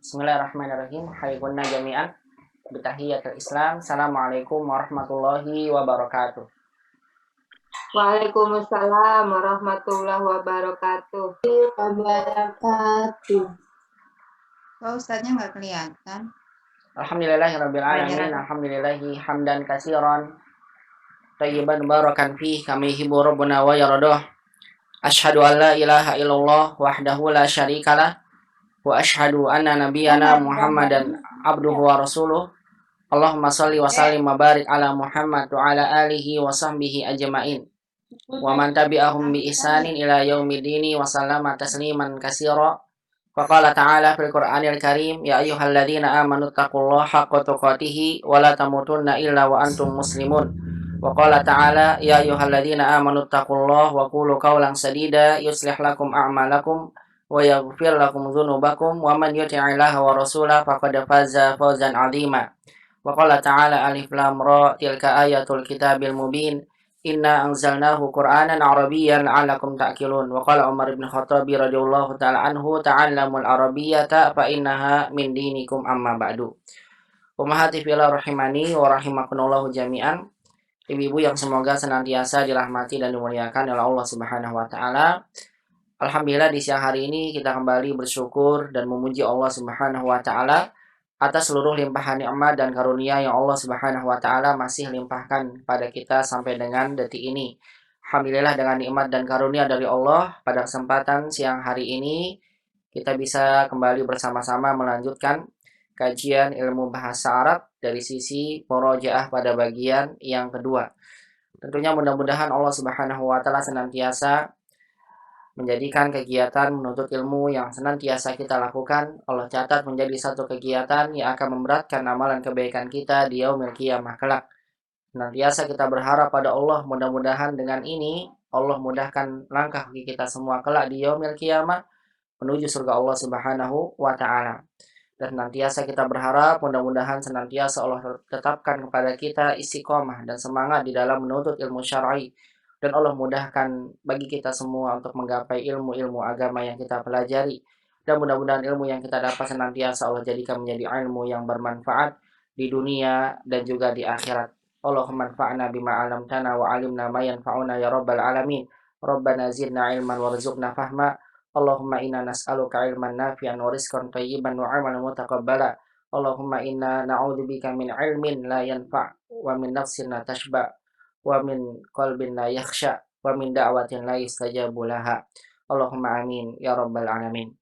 Bismillahirrahmanirrahim. Hayyakunna jami'an bitahiyatul Islam. Assalamualaikum warahmatullahi wabarakatuh. Waalaikumsalam warahmatullahi wabarakatuh. Kok Ustadznya nggak kelihatan? Alhamdulillahirabbil alamin. Alhamdulillahi hamdan katsiran thayyiban barakan fih kami hibu rabbuna wa yaradah. Asyhadu an la ilaha illallah wahdahu la syarikalah wa asyhadu anna nabiyyana Muhammadan abduhu wa rasuluh. Allahumma shalli wa sallim wa barik ala Muhammad wa ala alihi wa sahbihi ajma'in. Wa man tabi'ahum bi ihsanin ila yaumidini wa sallama tasliman katsira. Wa qala ta'ala fil Qur'anil Karim, ya ayyuhalladzina amanu taqullaha haqqa tuqatih wa la tamutunna illa wa antum muslimun. Wa qala ta'ala, ya ayyuhalladzina amanu taqullaha wa qulu qawlan sadida yuslih lakum a'malakum wa yaghfir lakum dzunubakum wa man yuti'illaha wa rasulahu faqad faza fawzan 'azima. Wa qala ta'ala alif lam ra tilka ayatul kitabil mubin. Inna anzalnahu Qur'anan Arabiyyan la'allakum ta'qilun. Wa qala Umar bin Khattab radhiyallahu ta'ala anhu ta'allamul arabiyyata fa innaha min dinikum amma ba'du. Ummahati fillah rahimani wa rahimakumullah jami'an. Ibu-ibu yang semoga senantiasa dirahmati dan dimuliakan oleh Allah Subhanahu wa taala. Alhamdulillah di siang hari ini kita kembali bersyukur dan memuji Allah Subhanahu wa taala atas seluruh limpahan nikmat dan karunia yang Allah Subhanahu wa taala masih limpahkan pada kita sampai dengan detik ini. Alhamdulillah dengan nikmat dan karunia dari Allah pada kesempatan siang hari ini kita bisa kembali bersama-sama melanjutkan kajian ilmu bahasa Arab dari sisi murojaah pada bagian yang kedua. Tentunya mudah-mudahan Allah Subhanahu wa taala senantiasa menjadikan kegiatan menuntut ilmu yang senantiasa kita lakukan, Allah catat menjadi satu kegiatan yang akan memberatkan amalan kebaikan kita di yaumil qiyamah kelak. Senantiasa kita berharap pada Allah, mudah-mudahan dengan ini Allah mudahkan langkah kita semua kelak di yaumil qiyamah menuju surga Allah Subhanahu wa taala. Dan senantiasa kita berharap mudah-mudahan senantiasa Allah tetapkan kepada kita istiqomah dan semangat di dalam menuntut ilmu syar'i, dan Allah mudahkan bagi kita semua untuk menggapai ilmu-ilmu agama yang kita pelajari, dan mudah-mudahan ilmu yang kita dapat senantiasa Allah jadikan menjadi ilmu yang bermanfaat di dunia dan juga di akhirat. Allahumma anfa'na bima 'allamtana wa 'allimna ma yanfa'una ya rabbal alamin. Rabbana zidna ilman warzuqna fahma. Allahumma inna nas'aluka ilman nafi'an wa rizqan thayyiban wa 'amalan mutaqabbala. Allahumma inna na'udzubika min ilmin la yanfa' wa min nafsin la tashba' wa min qalbin la yakhsha wa min da'watin la yustajabu laha. Allahumma amin ya rabbal alamin.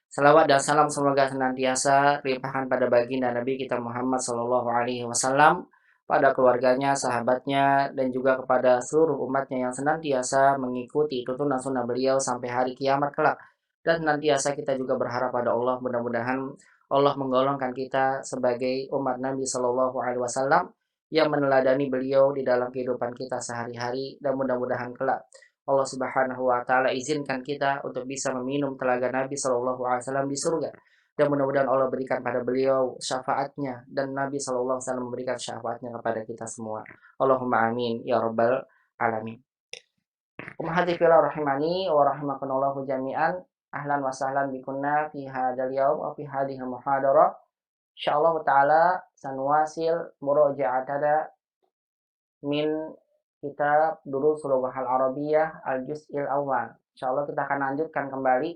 Salawat dan salam semoga senantiasa limpahkan pada baginda Nabi kita Muhammad sallallahu alaihi wasallam, pada keluarganya, sahabatnya, dan juga kepada seluruh umatnya yang senantiasa mengikuti tuntunan sunnah beliau sampai hari kiamat kelak. Dan senantiasa kita juga berharap pada Allah, mudah-mudahan Allah menggolongkan kita sebagai umat Nabi Shallallahu Alaihi Wasallam yang meneladani beliau di dalam kehidupan kita sehari-hari, dan mudah-mudahan kelak Allah Subhanahu wa taala izinkan kita untuk bisa meminum telaga Nabi Shallallahu alaihi wasallam di surga, dan mudah-mudahan Allah berikan pada beliau syafaatnya dan Nabi Shallallahu alaihi wasallam memberikan syafaatnya kepada kita semua. Allahumma amin ya rabbal alamin. Ummahati fillah rahimani wa rahimakumullah jami'an. Ahlan wa sahlan bikunna fi hadzal yaum wa fi hadhihi muhadarah. Insyaallah taala sanwasil muraja'atana min kitab Durusul Lughah Al-Arabiyyah Al-Juz'il Awwal. Insyaallah kita akan lanjutkan kembali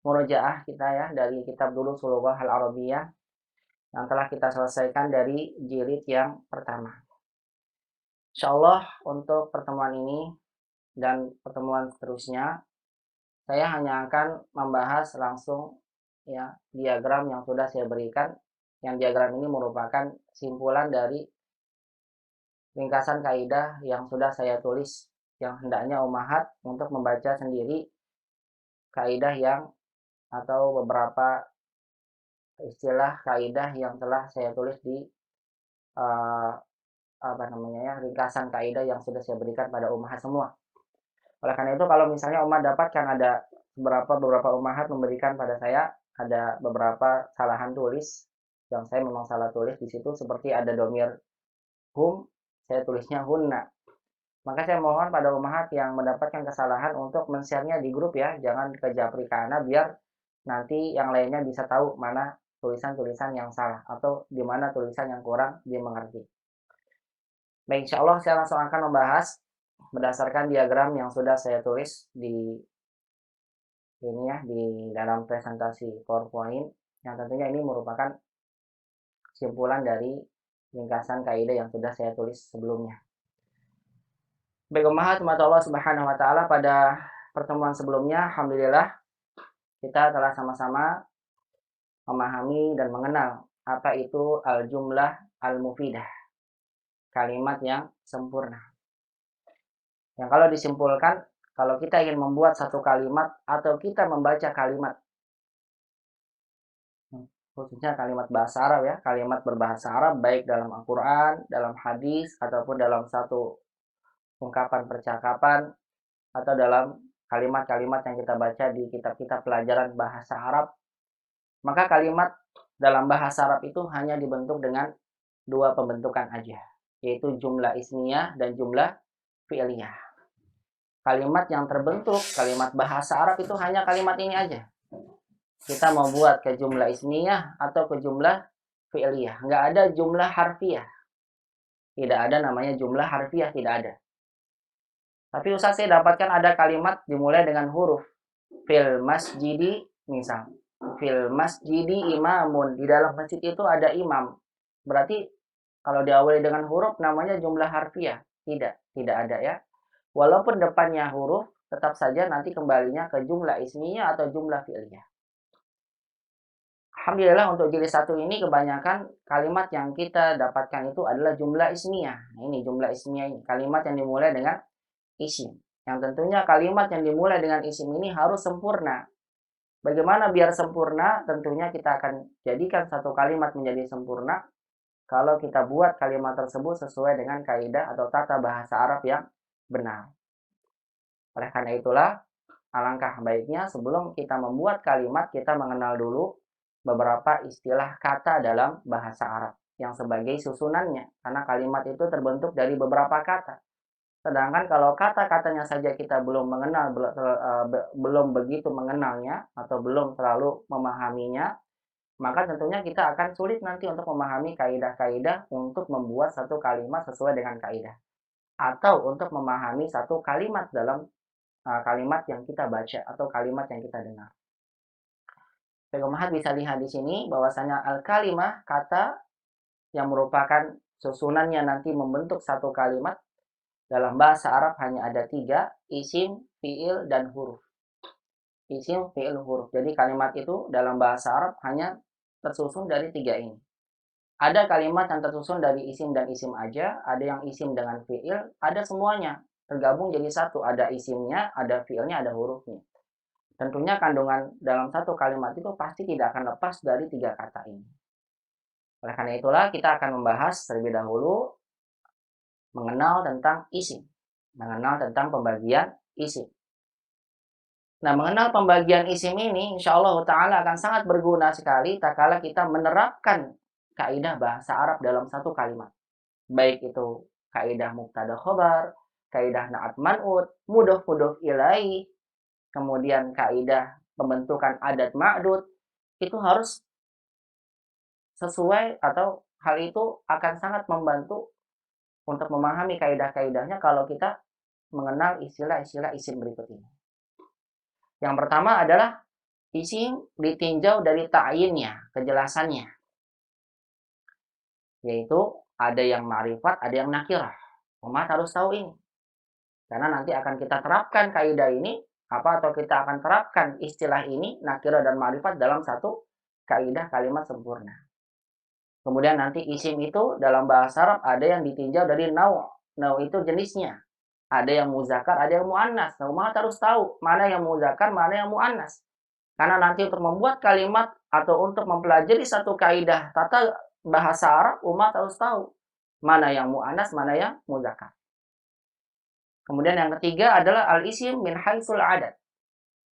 murojaah kita ya dari kitab Durusul Lughah Al-Arabiyyah yang telah kita selesaikan dari jilid yang pertama. Insyaallah untuk pertemuan ini dan pertemuan seterusnya saya hanya akan membahas langsung ya diagram yang sudah saya berikan. Yang diagram ini merupakan simpulan dari ringkasan kaidah yang sudah saya tulis, yang hendaknya ummahat untuk membaca sendiri kaidah yang atau beberapa istilah kaidah yang telah saya tulis di ringkasan kaidah yang sudah saya berikan pada ummahat semua. Oleh karena itu kalau misalnya ummahat dapatkan ada beberapa ummahat memberikan pada saya ada beberapa kesalahan tulis yang saya memang salah tulis di situ, seperti ada domir hum, saya tulisnya hunna. Maka saya mohon pada ummahat yang mendapatkan kesalahan untuk men-share-nya di grup ya, jangan ke Japri Kana biar nanti yang lainnya bisa tahu mana tulisan-tulisan yang salah atau di mana tulisan yang kurang dimengerti. Baik, insya Allah saya langsung akan membahas berdasarkan diagram yang sudah saya tulis di ini ya, di dalam presentasi PowerPoint, yang tentunya ini merupakan kesimpulan dari ringkasan kaidah yang sudah saya tulis sebelumnya. Baik, umat Allah Subhanahu wa taala, pada pertemuan sebelumnya alhamdulillah kita telah sama-sama memahami dan mengenal apa itu al-jumlah al-mufidah, kalimat yang sempurna. Yang kalau disimpulkan, kalau kita ingin membuat satu kalimat atau kita membaca kalimat, khususnya kalimat bahasa Arab ya, kalimat berbahasa Arab baik dalam Al-Quran, dalam hadis, ataupun dalam satu ungkapan percakapan, atau dalam kalimat-kalimat yang kita baca di kitab-kitab pelajaran bahasa Arab, maka kalimat dalam bahasa Arab itu hanya dibentuk dengan dua pembentukan aja, yaitu jumlah ismiyah dan jumlah fi'liyah. Kalimat yang terbentuk, kalimat bahasa Arab itu hanya kalimat ini aja. Kita mau buat ke jumlah ismiyah atau ke jumlah fi'liyah. Nggak ada jumlah harfiah. Tidak ada namanya jumlah harfiah, tidak ada. Tapi Ustaz, saya dapatkan ada kalimat dimulai dengan huruf. Fil masjidi, misal. Fil masjidi imamun. Di dalam masjid itu ada imam. Berarti kalau diawali dengan huruf namanya jumlah harfiah. Tidak ada ya. Walaupun depannya huruf, tetap saja nanti kembalinya ke jumlah ismiyah atau jumlah fi'liyah. Alhamdulillah untuk jilid 1 ini kebanyakan kalimat yang kita dapatkan itu adalah jumlah ismiyah. Nah, ini jumlah ismiyah ini, kalimat yang dimulai dengan isim. Yang tentunya kalimat yang dimulai dengan isim ini harus sempurna. Bagaimana biar sempurna? Tentunya kita akan jadikan satu kalimat menjadi sempurna kalau kita buat kalimat tersebut sesuai dengan kaidah atau tata bahasa Arab yang benar. Oleh karena itulah, alangkah baiknya sebelum kita membuat kalimat, kita mengenal dulu beberapa istilah kata dalam bahasa Arab yang sebagai susunannya, karena kalimat itu terbentuk dari beberapa kata. Sedangkan kalau kata-katanya saja kita belum mengenal, belum begitu mengenalnya atau belum terlalu memahaminya, maka tentunya kita akan sulit nanti untuk memahami kaidah-kaidah untuk membuat satu kalimat sesuai dengan kaidah, atau untuk memahami satu kalimat dalam kalimat yang kita baca atau kalimat yang kita dengar. Pegomahat bisa lihat di sini bahwasanya al-kalimah, kata yang merupakan susunannya nanti membentuk satu kalimat, dalam bahasa Arab hanya ada 3, isim, fi'il, dan huruf. Isim, fi'il, huruf. Jadi kalimat itu dalam bahasa Arab hanya tersusun dari 3 ini. Ada kalimat yang tersusun dari isim dan isim aja, ada yang isim dengan fi'il, ada semuanya tergabung jadi satu. Ada isimnya, ada fi'ilnya, ada hurufnya. Tentunya kandungan dalam satu kalimat itu pasti tidak akan lepas dari 3 kata ini. Oleh karena itulah kita akan membahas terlebih dahulu mengenal tentang isim, mengenal tentang pembagian isim. Nah, mengenal pembagian isim ini insya Allah Ta'ala akan sangat berguna sekali tak kala kita menerapkan kaidah bahasa Arab dalam satu kalimat. Baik itu kaidah mubtada khobar, kaidah na'at man'ut, mudhof ilaih, kemudian kaidah pembentukan adat ma'dud, itu harus sesuai, atau hal itu akan sangat membantu untuk memahami kaidah-kaidahnya kalau kita mengenal istilah-istilah isim berikut ini. Yang pertama adalah isim ditinjau dari ta'yinnya, kejelasannya. Yaitu ada yang ma'rifat, ada yang nakirah. Umat harus tahu ini. Karena nanti akan kita terapkan kaidah ini, atau kita akan terapkan istilah ini, nakirah dan ma'rifat dalam satu kaidah kalimat sempurna. Kemudian nanti isim itu dalam bahasa Arab ada yang ditinjau dari nau'. Nau' itu jenisnya. Ada yang muzakkar, ada yang mu'annas. Nah, umat harus tahu mana yang muzakkar, mana yang mu'annas. Karena nanti untuk membuat kalimat atau untuk mempelajari satu kaidah tata bahasa Arab, umat harus tahu mana yang mu'annas, mana yang muzakkar. Kemudian yang ketiga adalah al-isim min haitsul adad.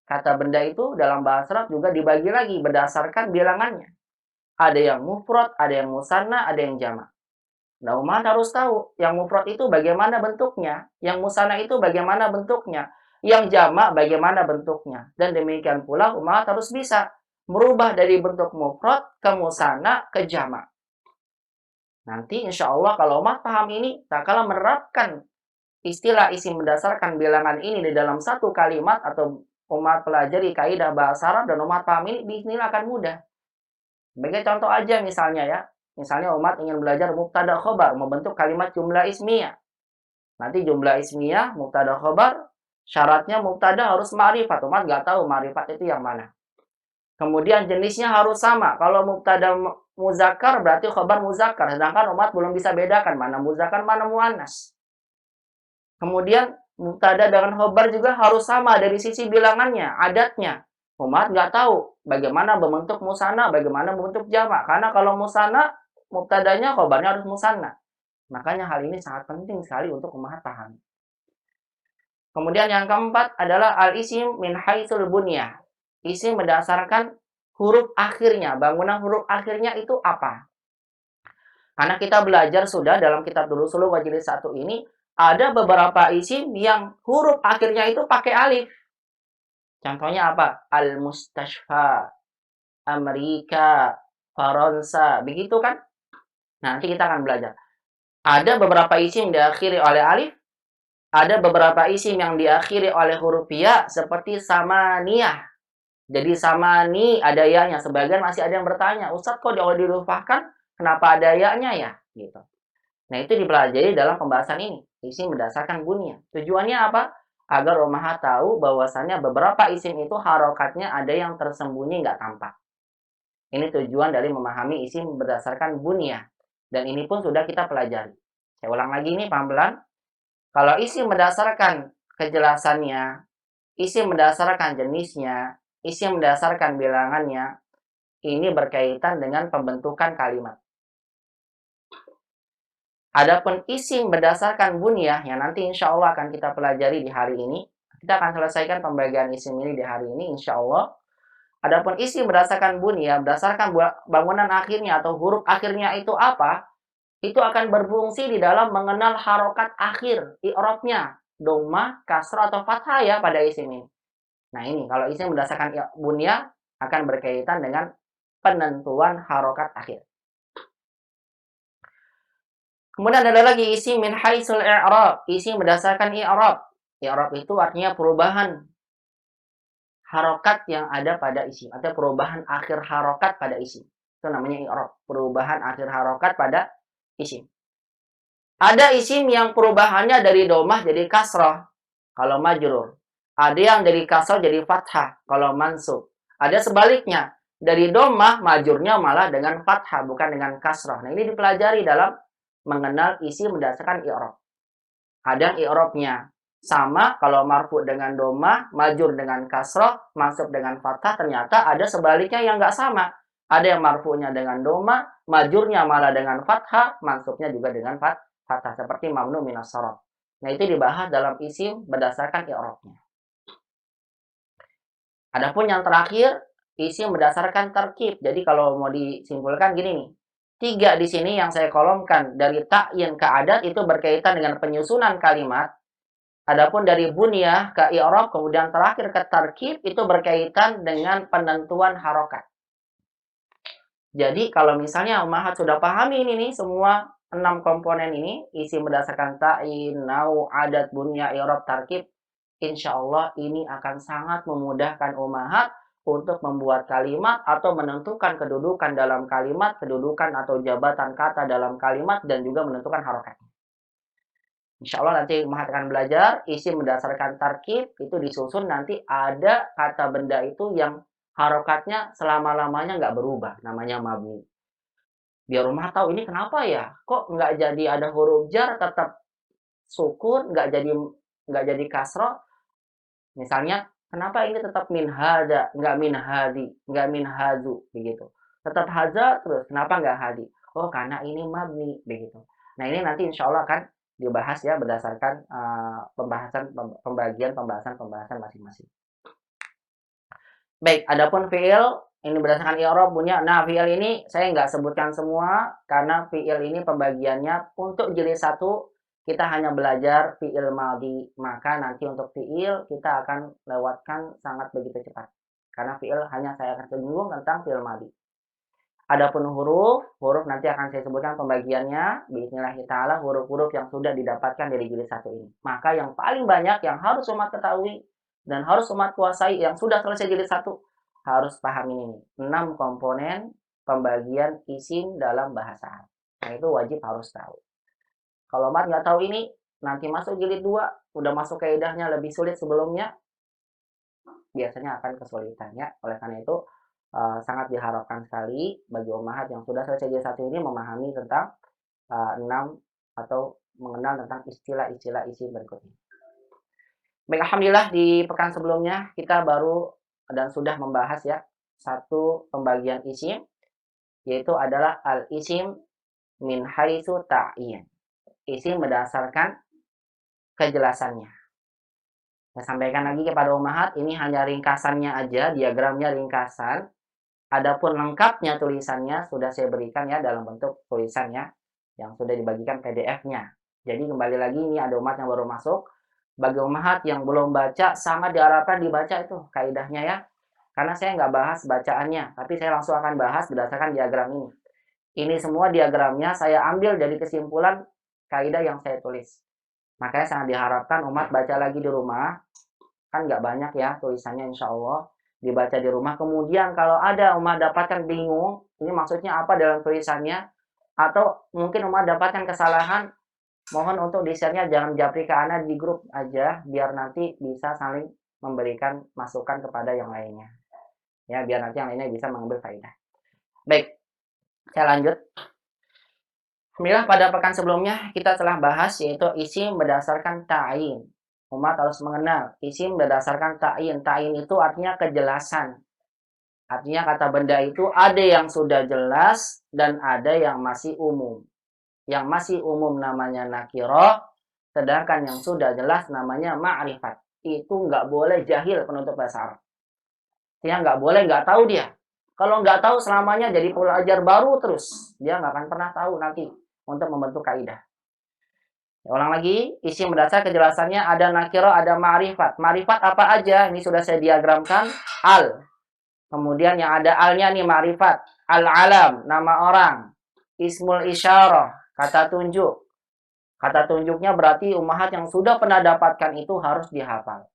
Kata benda itu dalam bahasa Arab juga dibagi lagi berdasarkan bilangannya. Ada yang mufrad, ada yang musanna, ada yang jamak. Nah, umat harus tahu yang mufrad itu bagaimana bentuknya, yang musanna itu bagaimana bentuknya, yang jamak bagaimana bentuknya. Dan demikian pula umat harus bisa merubah dari bentuk mufrad ke musanna ke jamak. Nanti insya Allah kalau umat paham ini, tak kala menerapkan istilah isim berdasarkan bilangan ini di dalam satu kalimat atau umat pelajari kaidah bahasa Arab dan umat paham ini, bismillah akan mudah. Sebagai contoh aja misalnya ya, misalnya umat ingin belajar mubtada khobar, membentuk kalimat jumlah ismiyah. Nanti jumlah ismiyah, mubtada khobar, syaratnya mubtada harus ma'rifat. Umat nggak tahu ma'rifat itu yang mana. Kemudian jenisnya harus sama. Kalau mubtada muzakkar berarti khobar muzakkar. Sedangkan umat belum bisa bedakan mana muzakkar, mana muannas. Kemudian mubtada dengan khobar juga harus sama dari sisi bilangannya, adatnya. Umat nggak tahu bagaimana membentuk musanna, bagaimana membentuk jamak. Karena kalau musanna, mubtadanya khobarnya harus musanna. Makanya hal ini sangat penting sekali untuk umat paham. Kemudian yang keempat adalah al-isim min haitsul bunyah. Isim berdasarkan huruf akhirnya. Bangunan huruf akhirnya itu apa? Karena kita belajar sudah dalam kitab Durus Suluk Jilid 1 ini, ada beberapa isim yang huruf akhirnya itu pakai alif. Contohnya apa? Al-Mustashfa, Amerika, Faransa. Begitu kan? Nanti kita akan belajar. Ada beberapa isim diakhiri oleh alif. Ada beberapa isim yang diakhiri oleh huruf ya, seperti samaniyah. Jadi samani ada ya-nya. Sebagian masih ada yang bertanya, Ustadz kok kalau dirufahkan, kenapa ada ya-nya ya? Gitu. Nah itu dipelajari dalam pembahasan ini. Isim berdasarkan bunyah. Tujuannya apa? Agar umahat tahu bahwasannya beberapa isim itu harokatnya ada yang tersembunyi nggak tampak. Ini tujuan dari memahami isim berdasarkan bunyah. Dan ini pun sudah kita pelajari. Saya ulang lagi nih pelan-pelan. Kalau isim berdasarkan kejelasannya, isim berdasarkan jenisnya, isim berdasarkan bilangannya, ini berkaitan dengan pembentukan kalimat. Adapun isim berdasarkan bunyah yang nanti insya Allah akan kita pelajari di hari ini. Kita akan selesaikan pembagian isim ini di hari ini insya Allah. Adapun isim berdasarkan bunyah, berdasarkan bangunan akhirnya atau huruf akhirnya itu apa? Itu akan berfungsi di dalam mengenal harokat akhir, i'rabnya, dhammah, kasrah atau fathah ya pada isim ini. Nah ini kalau isim berdasarkan bunyah akan berkaitan dengan penentuan harokat akhir. Kemudian ada lagi isim min haitsul i'rab, isim berdasarkan i'rab. I'rab itu artinya perubahan harokat yang ada pada isim atau perubahan akhir harokat pada isim. Itu namanya i'rab, perubahan akhir harokat pada isim. Ada isim yang perubahannya dari dhammah jadi kasrah kalau majrur. Ada yang dari kasrah jadi fathah kalau mansub. Ada sebaliknya, dari dhammah majurnya malah dengan fathah bukan dengan kasrah. Nah, ini dipelajari dalam mengenal isim berdasarkan i'rab. Ada i'rabnya sama kalau marfu dengan dhammah, majur dengan kasrah, mansub dengan fathah, ternyata ada sebaliknya yang nggak sama. Ada yang marfu'nya dengan dhammah, majurnya malah dengan fathah, mansubnya juga dengan fathah seperti mamnu minas sharaf. Nah, itu dibahas dalam isim berdasarkan i'rabnya. Adapun yang terakhir, isim berdasarkan tarkib. Jadi kalau mau disimpulkan gini nih. 3 di sini yang saya kolomkan dari ta'yin ke adat itu berkaitan dengan penyusunan kalimat. Adapun dari bunyah ke i'rab kemudian terakhir ke tarkib itu berkaitan dengan penentuan harokat. Jadi kalau misalnya umahat sudah pahami ini nih semua 6 komponen ini, isim berdasarkan ta'yin, nau, adat, bunyah, i'rab, tarkib, insya Allah ini akan sangat memudahkan umahat untuk membuat kalimat atau menentukan kedudukan dalam kalimat, kedudukan atau jabatan kata dalam kalimat, dan juga menentukan harokatnya. Insya Allah nanti umahat akan belajar isim berdasarkan tarkib itu disusun nanti ada kata benda itu yang harokatnya selama-lamanya nggak berubah, namanya mabni. Biar umahat tahu ini kenapa ya, kok nggak jadi ada huruf jar tetap sukun, nggak jadi kasroh. Misalnya, kenapa ini tetap min hada, nggak min hadi, nggak min hazu, begitu. Tetap haza terus, kenapa nggak hadi? Oh, karena ini mabni, begitu. Nah, ini nanti insya Allah akan dibahas ya berdasarkan pembahasan masing-masing. Baik, adapun fi'il, ini berdasarkan i'rab punya. Nah, fi'il ini saya nggak sebutkan semua, karena fi'il ini pembagiannya untuk jilid 1, kita hanya belajar fi'il madhi. Maka nanti untuk fi'il kita akan lewatkan sangat begitu cepat. Karena fi'il hanya saya akan singgung tentang fi'il madhi. Adapun huruf nanti akan saya sebutkan pembagiannya. Bismillahirrahmanirrahim ta'ala, huruf-huruf yang sudah didapatkan dari jilid 1 ini. Maka yang paling banyak yang harus umat ketahui dan harus umat kuasai yang sudah selesai jilid 1, harus pahami ini. 6 komponen pembagian isim dalam bahasa Arab. Nah, itu wajib harus tahu. Kalau umat nggak tahu ini, nanti masuk jilid 2, udah masuk kaidahnya lebih sulit sebelumnya, biasanya akan kesulitannya. Oleh karena itu, sangat diharapkan sekali bagi ummahat yang sudah selesai jilid 1 ini memahami tentang 6 atau mengenal tentang istilah-istilah isim berikutnya. Baik, alhamdulillah di pekan sebelumnya kita baru dan sudah membahas ya satu pembagian isim, yaitu adalah al-isim min haitsu ta'yin. Isim berdasarkan kejelasannya. Saya sampaikan lagi kepada ummahat, ini hanya ringkasannya aja, diagramnya ringkasan. Adapun lengkapnya tulisannya sudah saya berikan ya dalam bentuk tulisannya yang sudah dibagikan PDF-nya. Jadi kembali lagi ini ada umat yang baru masuk. Bagi ummahat yang belum baca, sangat diharapkan dibaca itu kaidahnya ya. Karena saya nggak bahas bacaannya, tapi saya langsung akan bahas berdasarkan diagram ini. Ini semua diagramnya saya ambil dari kesimpulan kaidah yang saya tulis. Makanya sangat diharapkan umat baca lagi di rumah. Kan nggak banyak ya tulisannya, insya Allah dibaca di rumah. Kemudian kalau ada umat dapatkan bingung, ini maksudnya apa dalam tulisannya, atau mungkin umat dapatkan kesalahan, mohon untuk di-share-nya jangan japri ke ana di grup aja, biar nanti bisa saling memberikan masukan kepada yang lainnya. Ya, biar nanti yang lainnya bisa mengambil faedah. Baik, saya lanjut. Alhamdulillah pada pekan sebelumnya kita telah bahas yaitu isim berdasarkan ta'yin. Umat harus mengenal isim berdasarkan ta'yin. Ta'yin itu artinya kejelasan. Artinya kata benda itu ada yang sudah jelas dan ada yang masih umum. Yang masih umum namanya nakiro, sedangkan yang sudah jelas namanya ma'rifat. Itu nggak boleh jahil penuntut bahasa Arab. Artinya nggak boleh nggak tahu dia. Kalau nggak tahu selamanya jadi pelajar baru terus. Dia nggak akan pernah tahu nanti untuk membentuk kaidah. Ya, ulang lagi, isim berdasar kejelasannya ada nakiro, ada ma'rifat. Ma'rifat apa aja? Ini sudah saya diagramkan. Al. Kemudian yang ada alnya nih ma'rifat. Al-alam, nama orang. Ismul isyarah, kata tunjuk. Kata tunjuknya berarti ummahat yang sudah pernah dapatkan itu harus dihafal.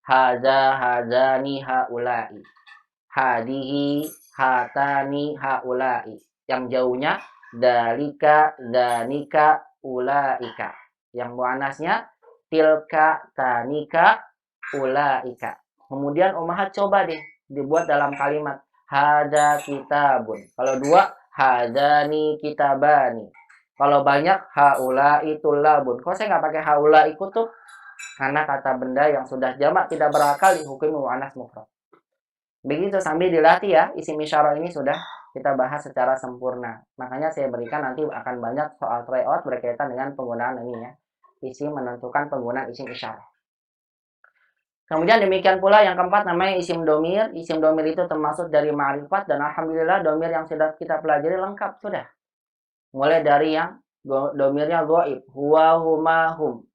Haza, hazani, haulai. Hadihi, hatani, haulai. Yang jauhnya, dalika, danika, ulaika. Yang muannasnya tilka, tanika, ulaika. Kemudian ummahat coba deh dibuat dalam kalimat hada kitabun. Kalau 2, hadani kitabani. Kalau banyak haulai tulabun. Kok saya nggak pakai haulai kutub? Karena kata benda yang sudah jamak tidak berakal dihukum muannas mufrad. Begitu sambil dilatih ya, isim isyarah ini sudah kita bahas secara sempurna. Makanya saya berikan nanti akan banyak soal tryout berkaitan dengan penggunaan ini ya. Isim menentukan penggunaan isim isyarah. Kemudian demikian pula yang keempat namanya isim domir. Isim domir itu termasuk dari ma'rifat dan alhamdulillah domir yang sudah kita pelajari lengkap sudah. Mulai dari yang domirnya ghaib, huwa, huma, hum.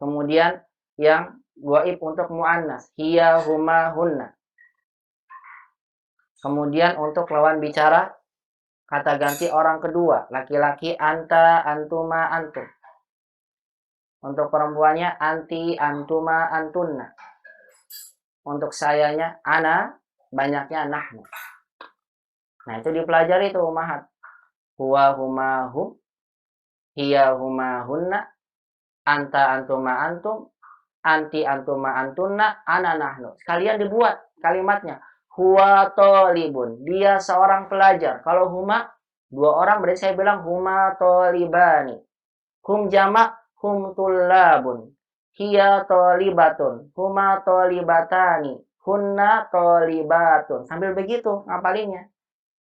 Kemudian yang ghaib untuk muannas, hiya, huma, hunna. Kemudian untuk lawan bicara, kata ganti orang kedua, laki-laki anta, antuma, antum. Untuk perempuannya anti, antuma, antunna. Untuk sayanya ana, banyaknya nahnu. Nah, itu dipelajari tuh ummahat. Huwa, huma, hum, hiya, huma, hunna, anta, antuma, antum, anti, antuma, antunna, ana, nahnu. Sekalian dibuat kalimatnya. Huwa tolibun, dia seorang pelajar. Kalau huma, 2 orang berarti saya bilang huma tolibani. Hum jamak, hum tullabun. Hiya tolibatun, huma tolibatani, hunna tolibatun. Sambil begitu ngapalinnya.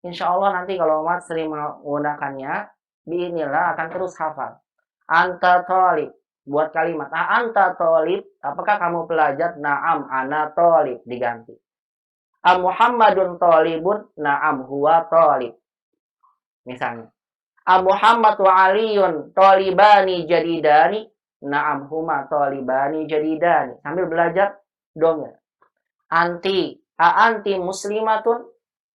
Insya Allah nanti kalau umat sering menggunakannya, biinilah akan terus hafal. Anta tolib, buat kalimat. Anta tolib, apakah kamu pelajar? Naam, ana tolib, diganti. Muhammadun tolibun, naam huwa tolib. Misalnya. Muhammad wa aliyun tolibani jadidani, naam huma tolibani jadidani. Sambil belajar domir. Anti, Anti muslimatun.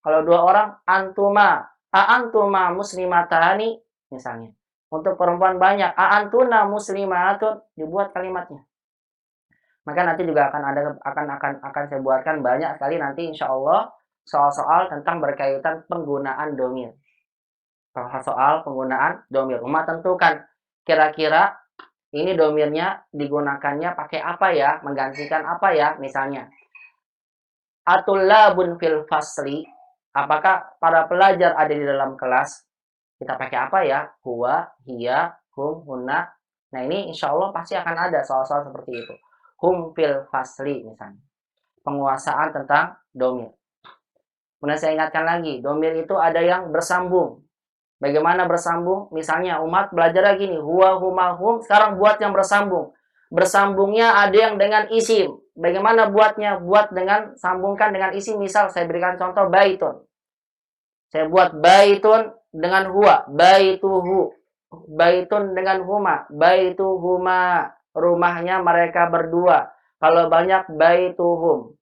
Kalau dua orang, antuma muslimatani misalnya. Untuk perempuan banyak, antuna muslimatun, dibuat kalimatnya. Maka nanti juga akan saya buatkan banyak sekali nanti insya Allah soal-soal tentang berkaitan penggunaan domir. Soal penggunaan domir. Umat tentukan kira-kira ini domirnya digunakannya pakai apa ya, menggantikan apa ya, misalnya. Atullabun fil fasli, apakah para pelajar ada di dalam kelas? Kita pakai apa ya? Huwa, hiya, hum, hunna. Nah ini insya Allah pasti akan ada soal-soal seperti itu. Hum fil fasli misalnya. Penguasaan tentang domir. Kemudian saya ingatkan lagi, domir itu ada yang bersambung. Bagaimana bersambung? Misalnya umat belajar lagi nih, huwa, huma, hum. Sekarang buat yang bersambung. Bersambungnya ada yang dengan isim. Bagaimana buatnya? Buat dengan, sambungkan dengan isim. Misal saya berikan contoh baitun. Saya buat baitun dengan huwa, baituhu. Baitun dengan huma, baituhuma. Rumahnya mereka berdua. Kalau banyak, baituhum.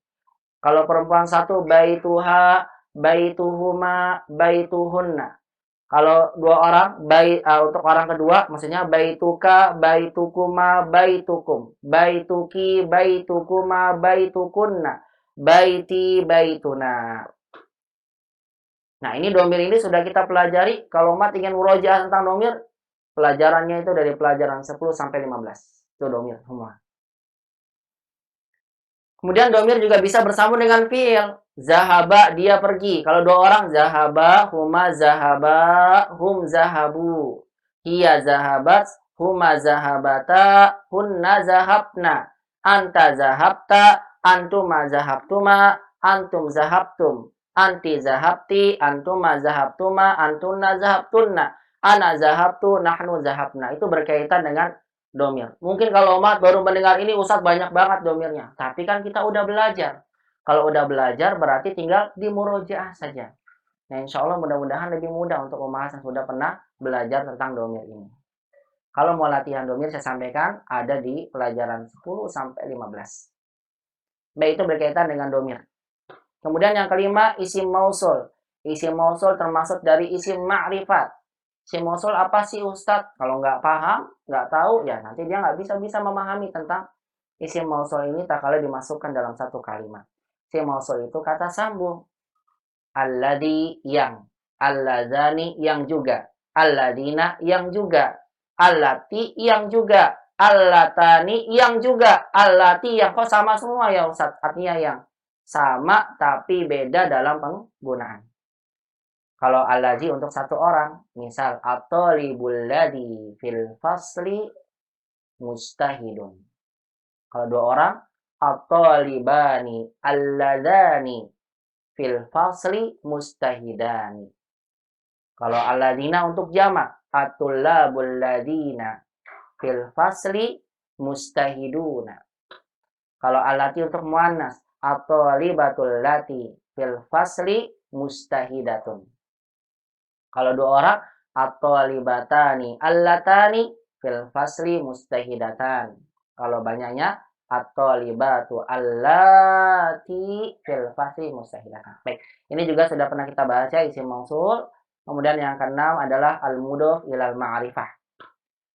Kalau perempuan satu, baituha, baituhuma, baituhunna. Kalau dua orang, untuk orang kedua, maksudnya baituka, baitukuma, baitukum. Baituki, baitukuma, baitukunna. Baiti, baituna. Nah, ini domir ini sudah kita pelajari. Kalau umat ingin murojaah tentang domir, pelajarannya itu dari pelajaran 10 sampai 15. Itu domir semua. Kemudian domir juga bisa bersambung dengan fiil. Zahaba, dia pergi. Kalau dua orang, zahaba, huma zahaba, hum zahabu. Hiya zahabat, huma zahabata, hunna zahabna. Anta zahabta, antuma zahabtuma, antum zahabtum. Anti zahabti, antuma zahabtuma, antunna zahabtunna. Ana zahabtu, nahnu zahabna. Itu berkaitan dengan domir. Mungkin kalau umat baru mendengar ini, Ustadz banyak banget domirnya. Tapi kan kita udah belajar. Kalau udah belajar berarti tinggal dimurojaah saja. Nah insya Allah mudah-mudahan lebih mudah untuk umat yang sudah pernah belajar tentang domir ini. Kalau mau latihan domir saya sampaikan ada di pelajaran 10 sampai 15. Baik, itu berkaitan dengan domir. Kemudian yang kelima, isim mausul. Isim mausul termasuk dari isim ma'rifat. Isim mausul apa sih Ustadz? Kalau nggak paham, nggak tahu, ya nanti dia nggak bisa memahami tentang isim mausul ini tak kala dimasukkan dalam satu kalimat. Isim mausul itu kata sambung. Alladhi yang, alladzani yang juga, alladina yang juga, allati yang juga, allatani yang juga, allati yang, kok sama semua ya Ustadz? Artinya yang sama tapi beda dalam penggunaan. Kalau allazi untuk satu orang, misal at-talibul ladzi fil fasli mustahidun. Kalau dua orang, at-talibani alladzani fil fasli mustahidani. Kalau alladzina untuk jamak, at-tullabul ladzina fil fasli mustahiduna. Kalau allati untuk muannas, at-talibatul lati fil fasli mustahidatun. Kalau dua orang, at-talibatani allatani fil fasli mustahidatan. Kalau banyaknya, at-talibatu allati fil fasli mustahidatan. Baik, ini juga sudah pernah kita bahas ya, isim mausul. Kemudian yang keenam adalah al-mudhof ilal ma'rifah.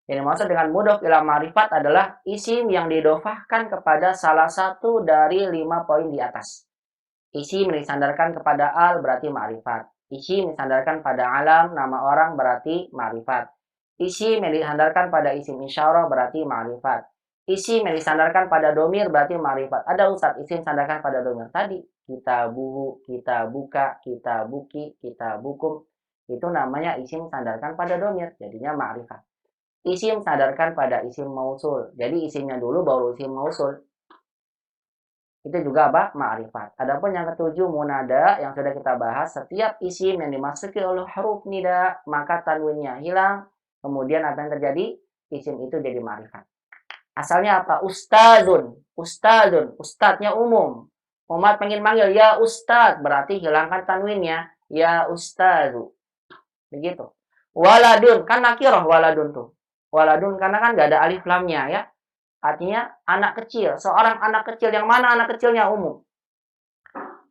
Yang dimaksud dengan mudhof ilal ma'rifat adalah isim yang didofahkan kepada salah satu dari 5 poin di atas. Isim disandarkan kepada al berarti ma'rifat. Isim disandarkan pada alam, nama orang berarti ma'rifat. Isim yang disandarkan pada isim isyarah berarti ma'rifat. Isim yang disandarkan pada domir berarti ma'rifat. Ada Ustadz isim disandarkan pada domir tadi. Kita buhu, kita buka, kita buki, kita bukum. Itu namanya isim disandarkan pada domir. Jadinya ma'rifat. Isim disandarkan pada isim mausul. Jadi isimnya dulu baru isim mausul. Itu juga apa? Ma'rifat. Adapun yang ketujuh, munada, yang sudah kita bahas, setiap isim yang dimasuki oleh huruf nida, maka tanwinnya hilang. Kemudian apa yang terjadi? Isim itu jadi ma'rifat. Asalnya apa? Ustadzun. Ustadzun. Ustadznya umum. Umat panggil-manggil, ya ustadz. Berarti hilangkan tanwinnya. Ya ustadzu. Begitu. Waladun. Kan nakirah waladun tuh. Waladun karena kan gak ada alif lamnya ya. Artinya anak kecil. Seorang anak kecil. Yang mana anak kecilnya umum?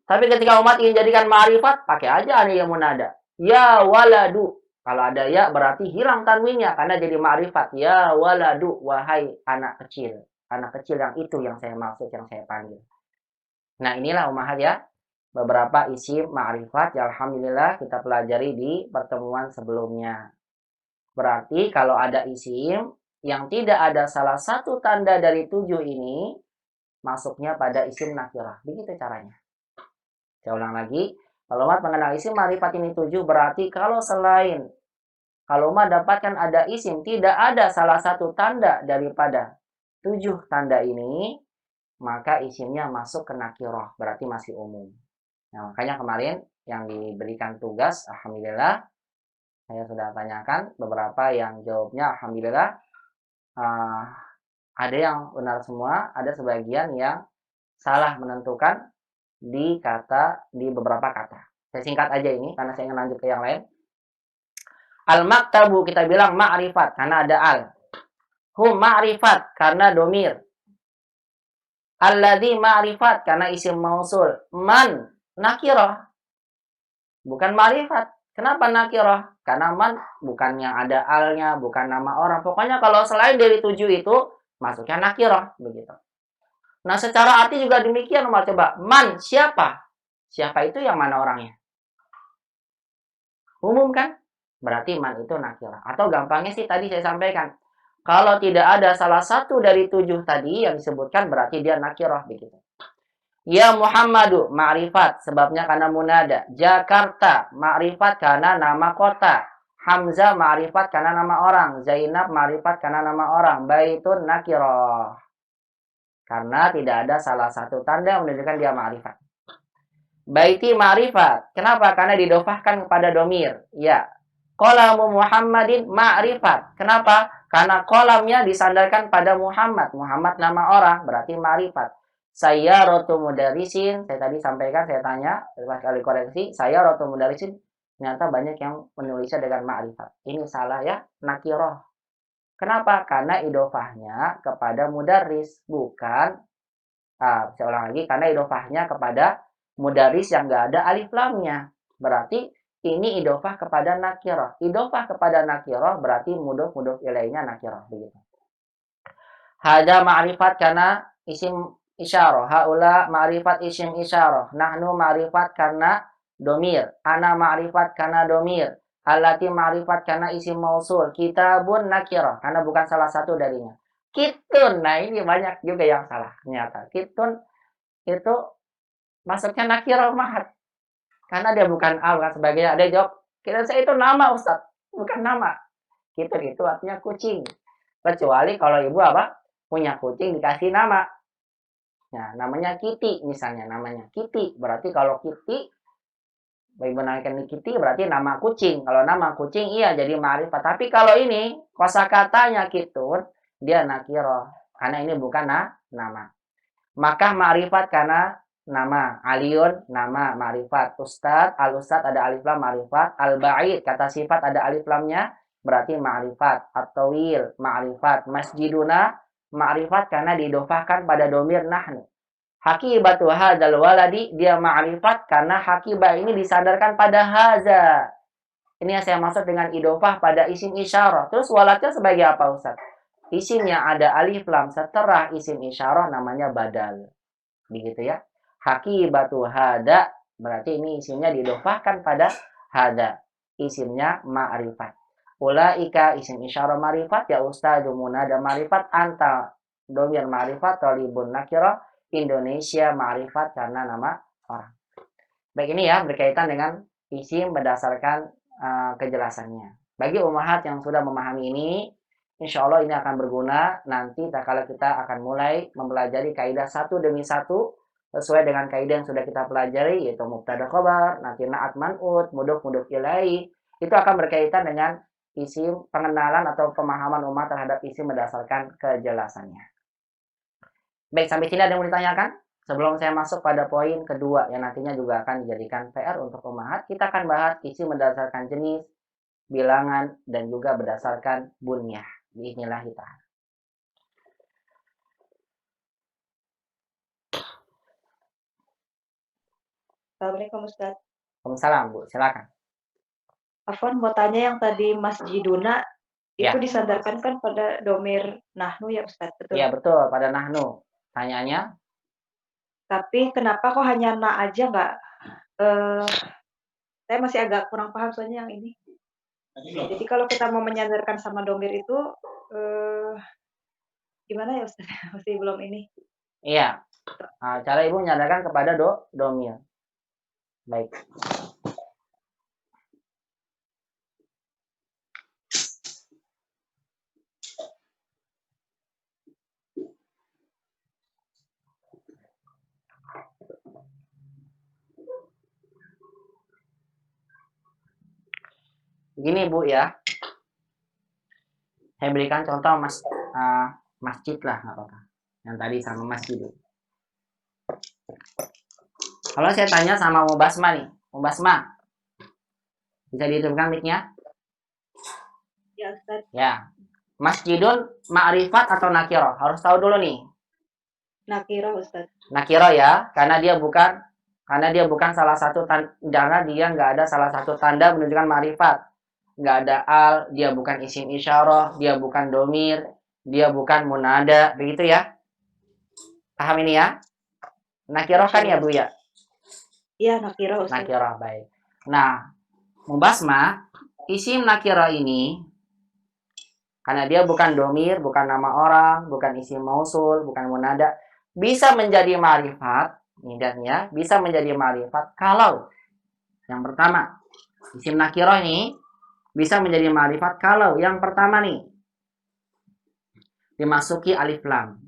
Tapi ketika umat ingin jadikan ma'rifat, pakai aja alif yang munada. Ya waladu. Kalau ada ya berarti hilang tanwinnya karena jadi ma'rifat. Ya waladu, wahai anak kecil. Anak kecil yang itu yang saya maksud, yang saya panggil. Nah, inilah umahat ya. Beberapa isim ma'rifat yang alhamdulillah kita pelajari di pertemuan sebelumnya. Berarti kalau ada isim yang tidak ada salah satu tanda dari 7 ini, masuknya pada isim nakirah. Begitu caranya. Saya ulang lagi. Kalau umat mengenal isim ma'rifat ini 7, berarti kalau umat dapatkan ada isim, tidak ada salah satu tanda daripada 7 tanda ini, maka isimnya masuk ke nakirah. Berarti masih umum. Nah, makanya kemarin yang diberikan tugas, alhamdulillah, saya sudah tanyakan beberapa yang jawabnya, alhamdulillah, ada yang benar semua, ada sebagian yang salah menentukan di beberapa kata. Saya singkat aja ini, karena saya ingin lanjut ke yang lain. Al-maktabu kita bilang ma'rifat, karena ada al. Hum ma'rifat, karena domir. Alladhi ma'rifat, karena isim mausul. Man, nakirah. Bukan ma'rifat. Kenapa nakirah? Karena man bukan yang ada alnya, bukan nama orang. Pokoknya kalau selain dari 7 itu, masuknya nakirah. Begitu. Nah, secara arti juga demikian. Coba, man, siapa? Siapa itu yang mana orangnya? Umum kan? Berarti man itu nakirah. Atau gampangnya sih tadi saya sampaikan. Kalau tidak ada salah satu dari 7 tadi yang disebutkan, berarti dia nakirah. Begitu. Ya Muhammadu, ma'rifat, sebabnya karena munada. Jakarta, ma'rifat karena nama kota. Hamzah, ma'rifat karena nama orang. Zainab, ma'rifat karena nama orang. Baitun, nakirah. Karena tidak ada salah satu tanda yang menunjukkan dia ma'rifat. Baiti ma'rifat. Kenapa? Karena didofahkan kepada domir. Ya. Qalamu Muhammadin ma'rifat. Kenapa? Karena kolamnya disandarkan pada Muhammad. Muhammad nama orang, berarti ma'rifat. Saya rotu mudarisin, saya tadi sampaikan, saya tanya, pas kali koreksi, saya rotu mudarisin, ternyata banyak yang menulisnya dengan ma'rifat. Ini salah ya, nakiroh. Kenapa? Karena idofahnya kepada mudaris, bukan, saya ulang lagi, karena idofahnya kepada mudaris yang nggak ada alif lamnya. Berarti ini idofah kepada nakiroh. Idofah kepada nakiroh berarti mudhof ilainya nakiroh. Begitu. Hada ma'rifat karena isim isyarah. Haula ma'rifat isim isyarah. Nahnu ma'rifat karena domir. Ana ma'rifat karena domir. Allati ma'rifat karena isim mausul. Kitabun nakirah. Karena bukan salah satu darinya. Kitun. Nah, ini banyak juga yang salah. Ternyata. Kitun itu masuknya nakirah mahat. Karena dia bukan al kan sebagainya. Ada jawab. Kira saya itu nama Ustaz. Bukan nama. Kitun itu artinya kucing. Kecuali kalau ibu apa? Punya kucing dikasih nama. Nah, namanya Kitty misalnya, namanya Kitty. Berarti kalau Kitty, ibu namakan Kitty berarti nama kucing. Kalau nama kucing iya jadi ma'rifat. Tapi kalau ini kosakatanya Kitun, dia nakirah. Karena ini bukan nama. Maka ma'rifat karena nama. Aliun nama ma'rifat. Ustad, al-ustad ada alif lam ma'rifat. Al-ba'id kata sifat ada alif lamnya berarti ma'rifat. At-tawil ma'rifat. Masjiduna ma'rifat karena didofahkan pada domir nahnu. Hakibatu hadzal waladi dia ma'rifat karena hakibah ini disandarkan pada haza. Ini yang saya maksud dengan idofah pada isim isyarah. Terus waladnya sebagai apa Ustaz? Isimnya ada alif lam setelah isim isyarah namanya badal. Begitu ya. Hakibatu hada berarti ini isimnya didofahkan pada hada. Isimnya ma'rifat. Ulaika isim isyarah ma'rifat ya ustadu munada ma'rifat anta domir ma'rifat talibun nakirah Indonesia ma'rifat karena nama orang. Baik ini ya berkaitan dengan isim berdasarkan kejelasannya. Bagi ummahat yang sudah memahami ini, insya Allah ini akan berguna nanti kalau kita akan mulai mempelajari kaidah satu demi satu sesuai dengan kaidah yang sudah kita pelajari yaitu mubtada khobar, nanti na'at man'ut, mudhof ilaihi. Itu akan berkaitan dengan isim pengenalan atau pemahaman umat terhadap isim berdasarkan kejelasannya. Baik, sampai sini ada yang mau ditanyakan? Sebelum saya masuk pada poin kedua yang nantinya juga akan dijadikan PR untuk umat, kita akan bahas isim berdasarkan jenis, bilangan, dan juga berdasarkan bunyah. Bismillahirrahmanirrahim. Assalamualaikum Ustaz. Waalaikumsalam, Bu. Silakan. Afwan mau tanya yang tadi masjiduna Ya. itu disandarkan kan pada domir nahnu ya Ustaz, betul? Iya, betul. Pada nahnu. Tanyanya? Tapi kenapa kok hanya na aja nggak? Saya masih agak kurang paham soalnya yang ini. Jadi kalau kita mau menyandarkan sama domir itu gimana ya Ustaz? Masih belum ini. Iya. Nah, cara Ibu menyandarkan kepada domir. Baik. Begini Bu ya. Saya berikan contoh masjid lah, nggak apa-apa. Yang tadi sama masjid. Kalau saya tanya sama Mubasma nih, Mubasma, bisa dihidupkan mic-nya? Ya Ustaz. Ya. Masjidun ma'rifat atau nakiro? Harus tahu dulu nih. Nakiro Ustaz. Nakiro ya, karena dia bukan salah satu tanda, dia nggak ada salah satu tanda menunjukkan ma'rifat. Nggak ada al, dia bukan isim isyarah, dia bukan domir, dia bukan munada, begitu ya? Paham ini ya? Nakiro kan ya Bu ya? Iya, nakiro Ustaz. Nakiro, baik. Nah, Mubasma, isim nakiro ini karena dia bukan domir, bukan nama orang, bukan isim mausul, bukan munada, bisa menjadi ma'rifat, nih dan ya, bisa menjadi ma'rifat kalau yang pertama, isim nakiro ini bisa menjadi ma'rifat kalau yang pertama nih dimasuki alif lam.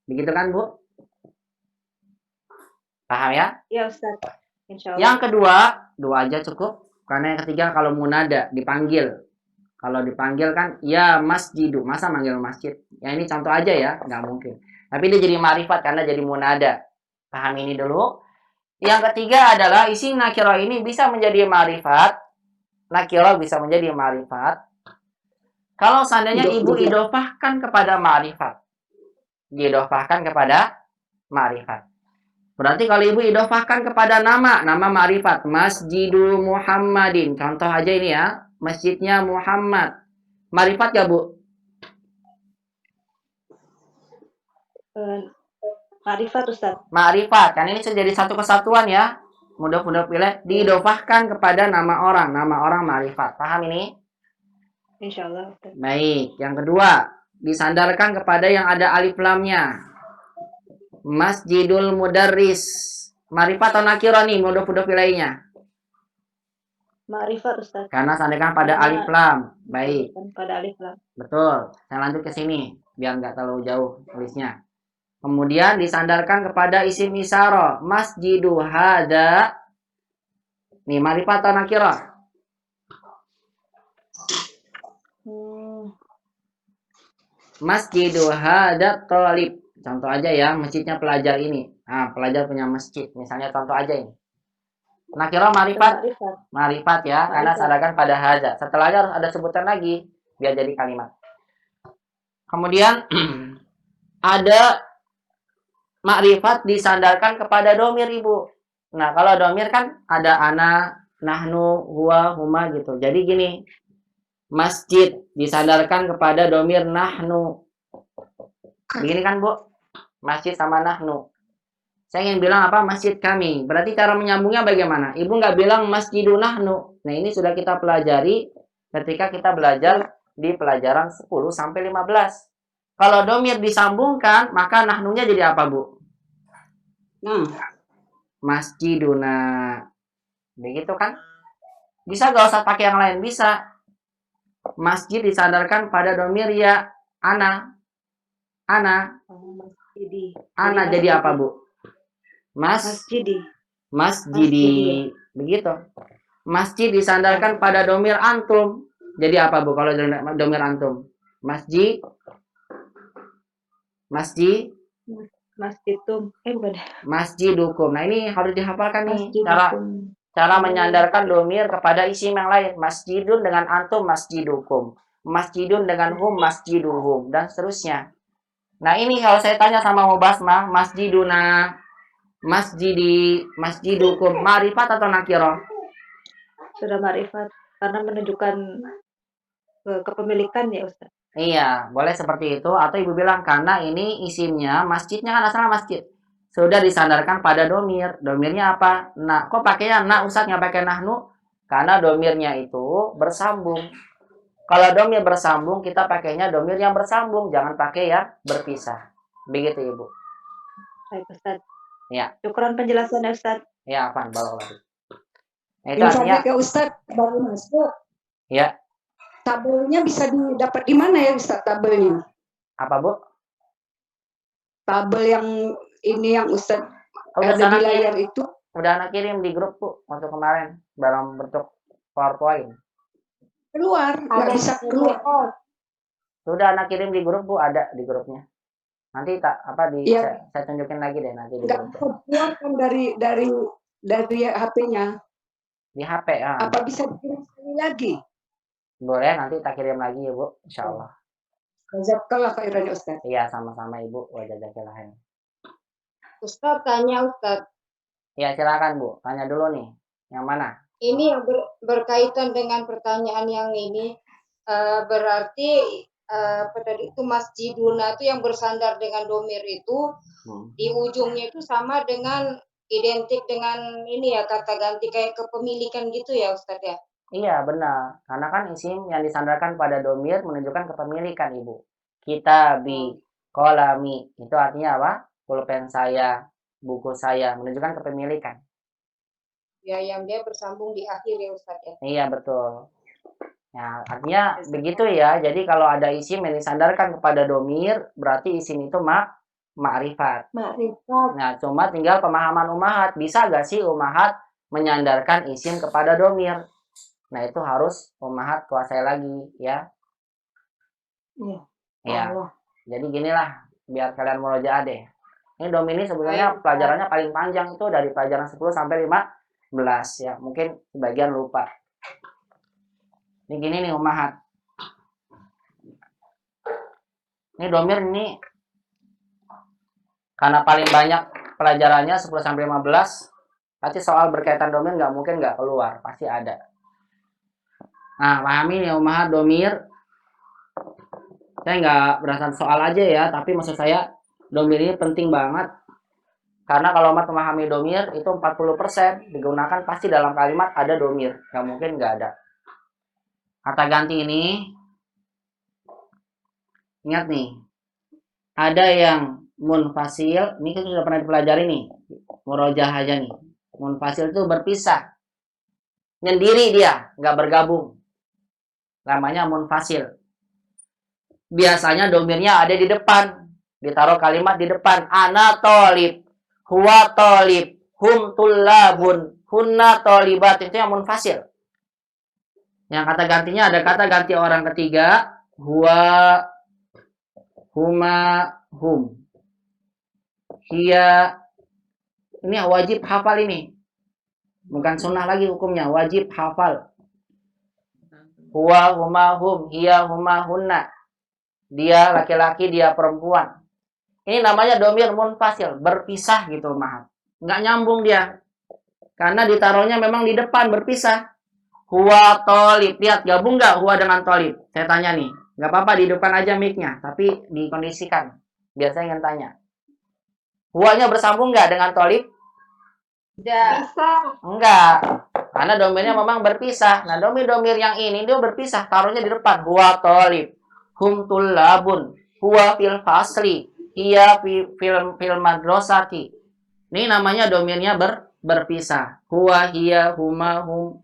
Begitu kan Bu? Paham ya? Iya Ustaz. Insyaallah. Yang kedua, dua aja cukup. Karena yang ketiga kalau munada dipanggil. Kalau dipanggil kan ya masjidu, masa manggil masjid? Ya ini contoh aja ya, nggak mungkin. Tapi dia jadi ma'rifat karena jadi munada. Paham ini dulu. Yang ketiga adalah isim nakiro ini bisa menjadi ma'rifat. Nakiro bisa menjadi ma'rifat kalau seandainya Ibu idofahkan kepada ma'rifat. Diidofahkan kepada ma'rifat. Berarti kalau Ibu idofahkan kepada nama ma'rifat, Masjidu Muhammadin. Contoh aja ini ya, masjidnya Muhammad. Ma'rifat ya Bu? Ma'rifat Ustaz. Ma'rifat, kan ini sudah jadi satu kesatuan ya. Mudah-mudahan pilih diidofahkan kepada nama orang ma'rifat. Paham ini? Insyaallah. Baik, yang kedua, disandarkan kepada yang ada alif lamnya. Masjidul Mudarris. Ma'rifat atau nakiro nih, mudah-mudahan pilihnya. Ma'rifat Ustaz. Karena sandarkan pada alif lam. Baik. Pada alif lam. Betul. Saya lanjut ke sini biar nggak terlalu jauh tulisnya. Kemudian disandarkan kepada isim isyarah. Masjidu hada. Nih, ma'rifat atau nakiro? Masjidu hada thalib. Contoh aja ya, masjidnya pelajar ini. Nah, pelajar punya masjid. Misalnya contoh aja ini. Nakiro ma'rifat? Ma'rifat ya, karena sandarkan pada hada. Setelahnya harus ada sebutan lagi biar jadi kalimat. Kemudian ada ma'rifat disandarkan kepada domir Ibu. Nah, kalau domir kan ada ana, nahnu, huwa, huma gitu. Jadi gini, masjid disandarkan kepada domir nahnu. Begini kan Bu? Masjid sama nahnu. Saya ingin bilang apa? Masjid kami. Berarti cara menyambungnya bagaimana? Ibu nggak bilang masjidun nahnu. Nah, ini sudah kita pelajari ketika kita belajar di pelajaran 10 sampai 15. Kalau domir disambungkan, maka nahnunya jadi apa, Bu? Masjiduna. Begitu kan? Bisa gak usah pakai yang lain? Bisa. Masjid disandarkan pada domir ya ana. Ana. Ana jadi apa, Bu? Masjidi. Begitu. Masjid disandarkan pada domir antum. Jadi apa, Bu, kalau domir antum? Masjidukum. Nah, ini harus dihafalkan nih. Cara menyandarkan domir kepada isim yang lain. Masjidun dengan antum masjidukum. Masjidun dengan hum masjiduhum. Dan seterusnya. Nah, ini kalau saya tanya sama Mubasma, masjiduna. masjidukum ma'rifat atau nakirah? Sudah ma'rifat karena menunjukkan kepemilikan ya Ustaz. Iya, boleh seperti itu. Atau ibu bilang karena ini isimnya, masjidnya kan asalnya masjid. Sudah disandarkan pada domir. Domirnya apa? Nah, kok pakainya nah Ustaz nggak pakai nahnu? Karena domirnya itu bersambung. Kalau domir bersambung, kita pakainya domir yang bersambung. Jangan pakai yang berpisah. Begitu ibu. Baik Ustaz. Ya. Syukran penjelasannya Ustaz. Ya, apa? Baru lagi. Nah, itu Infonya artinya, ke Ustaz baru masuk. ya. Tabelnya bisa didapat di mana ya Ustaz tabelnya? Apa bu? Tabel yang ini yang Ustaz Udah ada di sana layar kirim. itu. Udah anak kirim di grup bu waktu kemarin dalam bentuk PowerPoint. Keluar, nggak bisa keluar. Sudah anak kirim di grup bu, ada di grupnya. Nanti tak apa di Iya. saya tunjukin lagi deh nanti di Nggak grup. bisa keluar kan dari HP-nya. Di HP ya. Apa bisa dikirim sekali lagi? Boleh nanti tak kirim lagi ya bu, insya Allah. Jazakallah khairan ya Ustaz. Iya sama-sama ibu, wajazakillah. Ustaz tanya Ustaz. Ya silakan bu, tanya dulu nih, yang mana? Ini yang berkaitan dengan pertanyaan yang ini berarti apa tadi itu masjiduna itu yang bersandar dengan domir itu di ujungnya itu sama dengan identik dengan ini ya kata ganti kayak kepemilikan gitu ya Ustaz ya. Iya benar, karena kan isim yang disandarkan pada domir menunjukkan kepemilikan ibu. Kitabi, kolami, itu artinya apa? Pulpen saya, buku saya, menunjukkan kepemilikan. Ya yang dia bersambung di akhir ya Ustaz ya. Iya betul. Nah, artinya begitu ya. Jadi kalau ada isim yang disandarkan kepada domir, berarti isim itu ma'rifat. Ma'rifat. Nah, cuma tinggal pemahaman umahat. Bisa gak sih umahat menyandarkan isim kepada domir? Nah, itu harus umahat kuasai lagi ya. Iya. Ya. Allah. Jadi ginilah, biar kalian murojaah deh. Ini domir ini sebenarnya pelajarannya paling panjang itu dari pelajaran 10 sampai 15 ya. Mungkin sebagian lupa. Ini gini nih umahat. Ini domir ini karena paling banyak pelajarannya 10 sampai 15. Nanti soal berkaitan domir nggak mungkin nggak keluar, pasti ada. Nah, pahami nih umahat domir. Saya nggak berdasarkan soal aja ya, tapi maksud saya domir ini penting banget. Karena kalau umat memahami domir itu 40% digunakan pasti dalam kalimat ada domir. Nggak mungkin nggak ada. Kata ganti ini, ingat nih, ada yang munfasil, ini kita sudah pernah dipelajari nih, murojah aja nih. Munfasil itu berpisah, nyendiri dia, nggak bergabung. Namanya munfasil. Biasanya domirnya ada di depan, ditaruh kalimat di depan. Ana tolib, huwa tolib, hum tullabun, hunna tolibat, itu yang munfasil. Yang kata gantinya ada kata ganti orang ketiga, huwa, huma, hum. Hiya, ini wajib hafal ini. Bukan sunnah lagi hukumnya, wajib hafal. Huwa, huma, hum, hiya, huma, hunna. Dia laki-laki, dia perempuan. Ini namanya domir munfasil, berpisah gitu maaf. Nggak nyambung dia. Karena ditaruhnya memang di depan, berpisah. Huwa tolib, lihat gabung nggak huwa dengan tolib? Saya tanya nih, nggak apa-apa di depan aja mic-nya, tapi dikondisikan. Biar saya ingin tanya. Huwanya bersambung nggak dengan tolib? Tidak. Enggak, karena domirnya memang berpisah. Nah domir-domir yang ini dia berpisah, taruhnya di depan. Huwa tolib, hum tullabun, huwa fil fasli, hiya fil madrasati. Ini namanya domirnya berpisah. Huwa, hiya, huma, hum,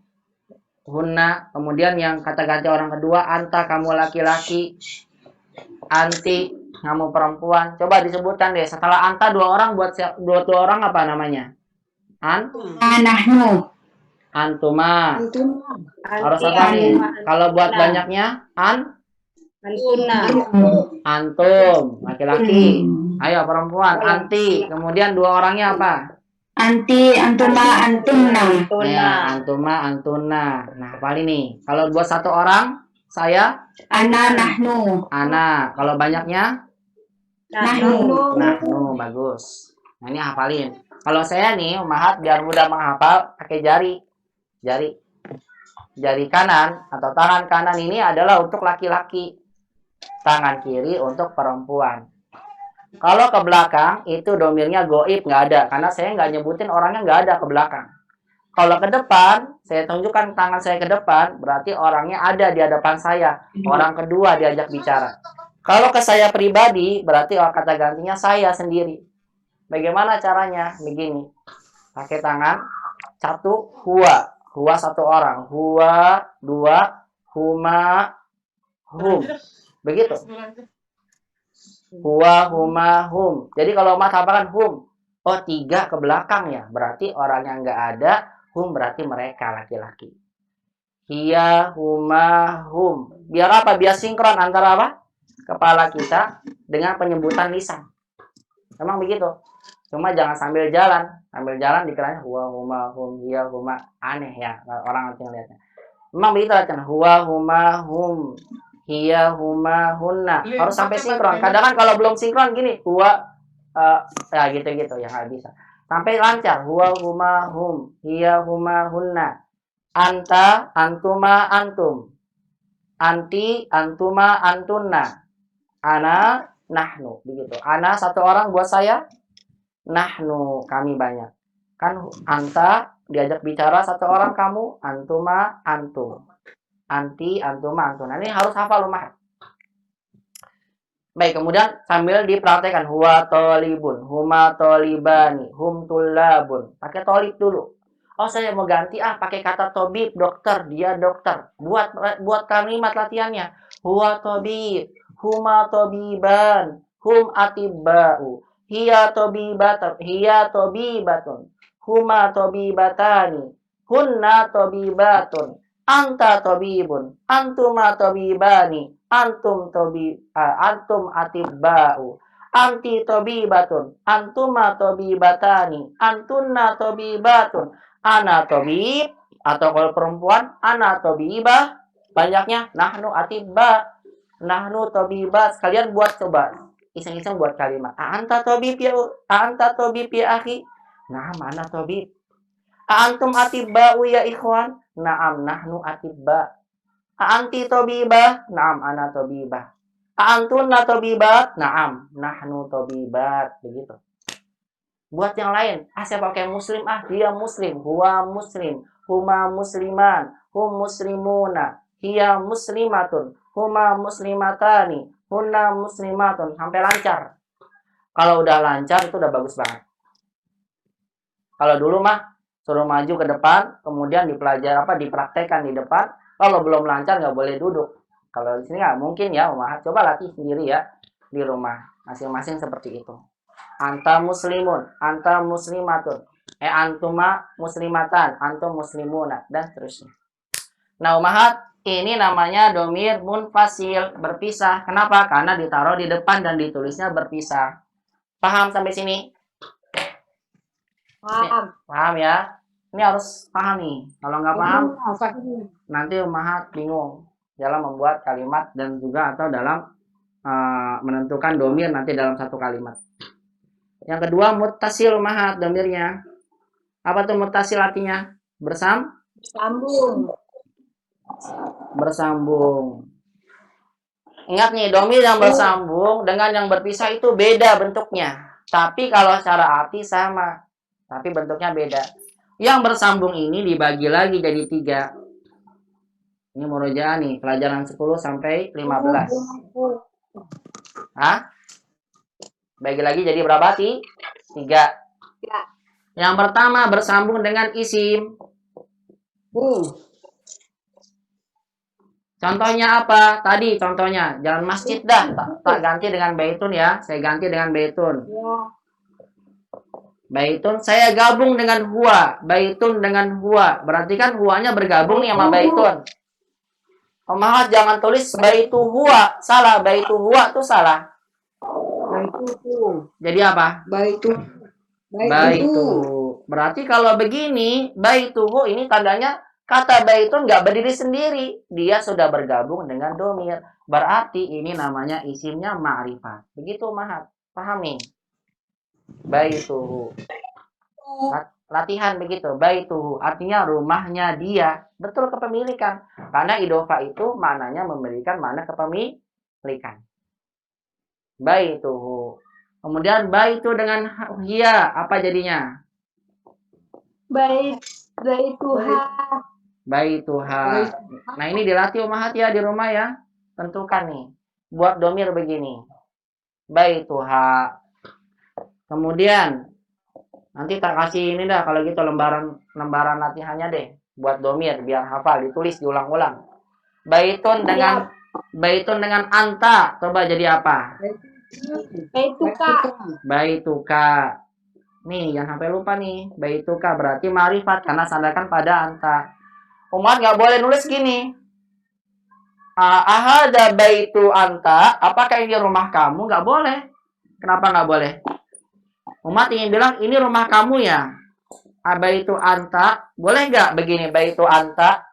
hunna. Kemudian yang kata ganti orang kedua, anta, kamu laki-laki, anti, kamu perempuan. Coba disebutkan deh, setelah anta dua orang, buat dua orang apa namanya? Nahnu. Antuma. Harus apa nih? Kalau buat banyaknya Antuna. antum, laki-laki. Ayo perempuan, anti. Kemudian dua orangnya apa? Anti, antuma, antumna. Ya, antuma, antuna. Nah, apa ini? Kalau buat satu orang, saya Ana, nahnu. Ana. Kalau banyaknya Nahnu. Nahnu, bagus. Nah, ini hafalin. Kalau saya nih, Umahat, biar mudah menghafal, pakai jari. Jari kanan atau tangan kanan ini adalah untuk laki-laki. Tangan kiri untuk perempuan. Kalau ke belakang, itu domirnya goib, nggak ada. Karena saya nggak nyebutin orangnya nggak ada ke belakang. Kalau ke depan, saya tunjukkan tangan saya ke depan, berarti orangnya ada di hadapan saya. Orang kedua diajak bicara. Kalau ke saya pribadi, berarti kata gantinya saya sendiri. Bagaimana caranya? Begini. Pakai tangan. 1, huwa. Huwa 1 orang. Huwa 2, huma, hum. Begitu. Huwa, huma, hum. Jadi kalau Mas hafalkan hum. Oh, 3 ke belakang ya. Berarti orang yang nggak ada. Hum berarti mereka laki-laki. Hiya, huma, hum. Biar apa? Biar sinkron antara apa? Kepala kita dengan penyebutan lisan. Memang begitu. Cuma jangan sambil jalan. Sambil jalan dikiranya huwa, huma, hum, hiya, huma. Aneh ya. Orang nanti ngeliatnya. Memang begitu latihan. Huwa, huma, hum. Hiya, huma, hunna. Harus sampai sinkron. Kadang kan kalau belum sinkron gini. Huwa, ya gitu-gitu. Ya nggak bisa. Sampai lancar. Huwa, huma, hum. Hiya, huma, hunna. Anta, antuma, antum. Anti, antuma, antunna. Ana, nahnu. Begitu. Ana 1 orang buat saya. Nahnu, kami banyak. Kan anta diajak bicara 1 orang kamu. Antuma, antum. Anti, antuma, antuna. Ini harus hafal rumah. Baik, kemudian sambil dipraktekkan. Huwa tolibun, huma tolibani, hum tulabun. Pakai tolib dulu. Oh, saya mau ganti pakai kata tobib, dokter, dia dokter. Buat kalimat latihannya. Huwa tobib, huma tobiban, hum atibba'u, hiya tobibatun, huma tobibatani, hunna tobibatun, anta tobibun, antuma tobibani, antum atibba'u, anti tobibatun, antuma tobibatani, antunna tobibatun, ana tobib, atau kalau perempuan ana tobibah, banyaknya nahnu atibba, nahnu tobibat. Sekalian buat coba iseng-iseng buat kalimat. Anta tobib ya akhi. Nah, mana tobib? Antum atibba'u ya ikhwan. Naam, nahnu atibba. Anti tobibah? Naam, ana tobibah. Antunna tobibat? Naam, nahnu tobibat. Begitu. Buat yang lain, siapa pakai muslim? Dia muslim. Huwa muslim. Huma musliman. Hum muslimuna. Hiya muslimatun. Huma muslimatani. Hunna muslimatun. Sampai lancar. Kalau udah lancar, itu udah bagus banget. Kalau dulu suruh maju ke depan, kemudian dipraktekkan di depan. Kalau belum lancar nggak boleh duduk. Kalau di sini nggak mungkin ya, coba latih sendiri ya di rumah. Masing-masing seperti itu. Anta muslimun, anta muslimatun, antuma muslimatan, antum muslimuna, dan seterusnya. Nah, umahat, ini namanya domir munfasil, berpisah. Kenapa? Karena ditaruh di depan dan ditulisnya berpisah. Paham sampai sini? Paham. Paham ya? Ini harus paham nih. Kalau nggak paham, nanti umahat bingung dalam membuat kalimat dan juga atau dalam menentukan domir nanti dalam satu kalimat. Yang kedua, muttasil umahat domirnya. Apa tuh muttasil artinya? Bersambung. Ingat nih, domir yang bersambung dengan yang berpisah itu beda bentuknya. Tapi kalau secara arti sama. Tapi bentuknya beda. Yang bersambung ini dibagi lagi jadi 3. Ini murojaah nih, pelajaran 10 sampai 15. Bagi lagi jadi berapa sih? 3. Ya. Yang pertama bersambung dengan isim. Contohnya apa? Tadi contohnya jalan masjid dah. Tak ganti dengan baitun ya. Saya ganti dengan baitun. Baitun saya gabung dengan huwa. Baitun dengan huwa. Berarti kan huwanya bergabung nih sama baitun. Umahat jangan tulis baitu huwa. Salah. Baitu huwa tuh salah. Jadi apa? Baitu. Berarti kalau begini, baituhu ini tandanya kata baitun nggak berdiri sendiri. Dia sudah bergabung dengan domir. Berarti ini namanya isimnya ma'rifat. Begitu, Mahat. Paham nih? Baituhu. Latihan begitu. Baituhu artinya rumahnya dia. Betul, kepemilikan. Karena idofa itu maknanya memberikan makna kepemilikan. Baituhu. Kemudian baitu dengan hiya apa jadinya? Baituha. Baituha. Nah, ini dilatih umahat ya di rumah ya. Tentukan nih. Buat domir begini. Baituha. Kemudian nanti tak kasih ini dah kalau gitu lembaran latihannya deh buat domir biar hafal, ditulis diulang-ulang. Baitun dengan anta, coba jadi apa? Baituka. Nih, jangan sampai lupa nih. Baituka berarti ma'rifat karena sandarkan pada anta. Umat nggak boleh nulis gini. Ahada baitu anta, apakah ini rumah kamu? Nggak boleh. Kenapa nggak boleh? Umat ingin bilang ini rumah kamu ya. Baitu anta, boleh nggak begini baitu anta?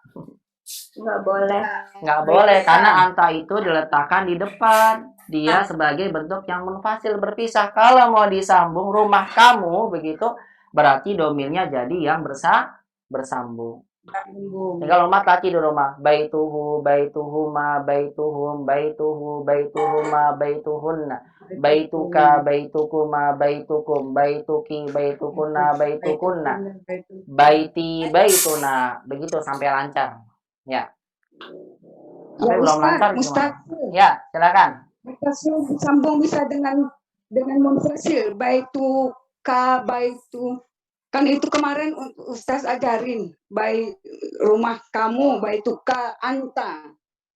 Nggak boleh. Nggak boleh karena anta itu diletakkan di depan. Dia sebagai bentuk yang munfasil berpisah. Kalau mau disambung rumah kamu begitu, berarti domirnya jadi yang bersambung. Kalau umat latih di rumah, baituhu, baituhuma, baituhum, baituhu, baituhuma, baituhunna, baituka, baitukuma, baitukum, baituki, baitukunna, baitukunna, baiti, baituna, begitu sampai lancar. Ya. Sampai belum lancar gimana? Ya, silakan. Sambung bisa dengan munfasil, baituka, baitu. Kan itu kemarin Ustaz ajarin, baik rumah kamu, baituka, anta.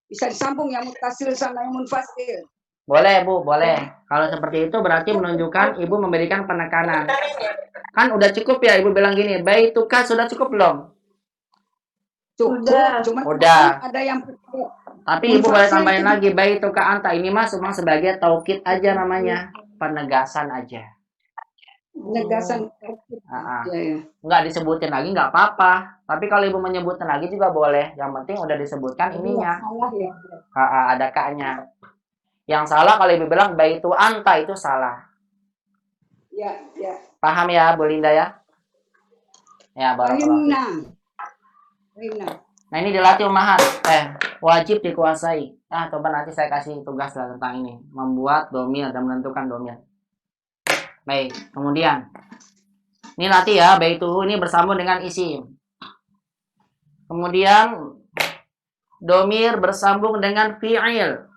Bisa disambung yang mutasil sama yang munfasil. Boleh, Bu, boleh. Kalau seperti itu berarti menunjukkan Ibu memberikan penekanan. Kan udah cukup ya Ibu bilang gini, baituka sudah cukup belum? Cukup, cuma udah. Ada yang tapi Ibu boleh tambahin lagi, baituka anta. Ini mah cuma sebagai taukid aja namanya, penegasan aja. Penegasan. Nggak disebutin lagi nggak apa-apa. Tapi kalau Ibu menyebutin lagi juga boleh. Yang penting udah disebutkan ininya. Ada kaknya. Yang salah kalau Ibu bilang baitu anta itu salah. Ya. Paham ya, Bu Linda ya? Ya, barakallahu. Nah, ini dilatih umahat. Wajib dikuasai. Coba nanti saya kasih tugas lah tentang ini. Membuat domir dan menentukan domir. Baik, kemudian. Ini latih ya, baituhu ini bersambung dengan isim. Kemudian, domir bersambung dengan fi'il.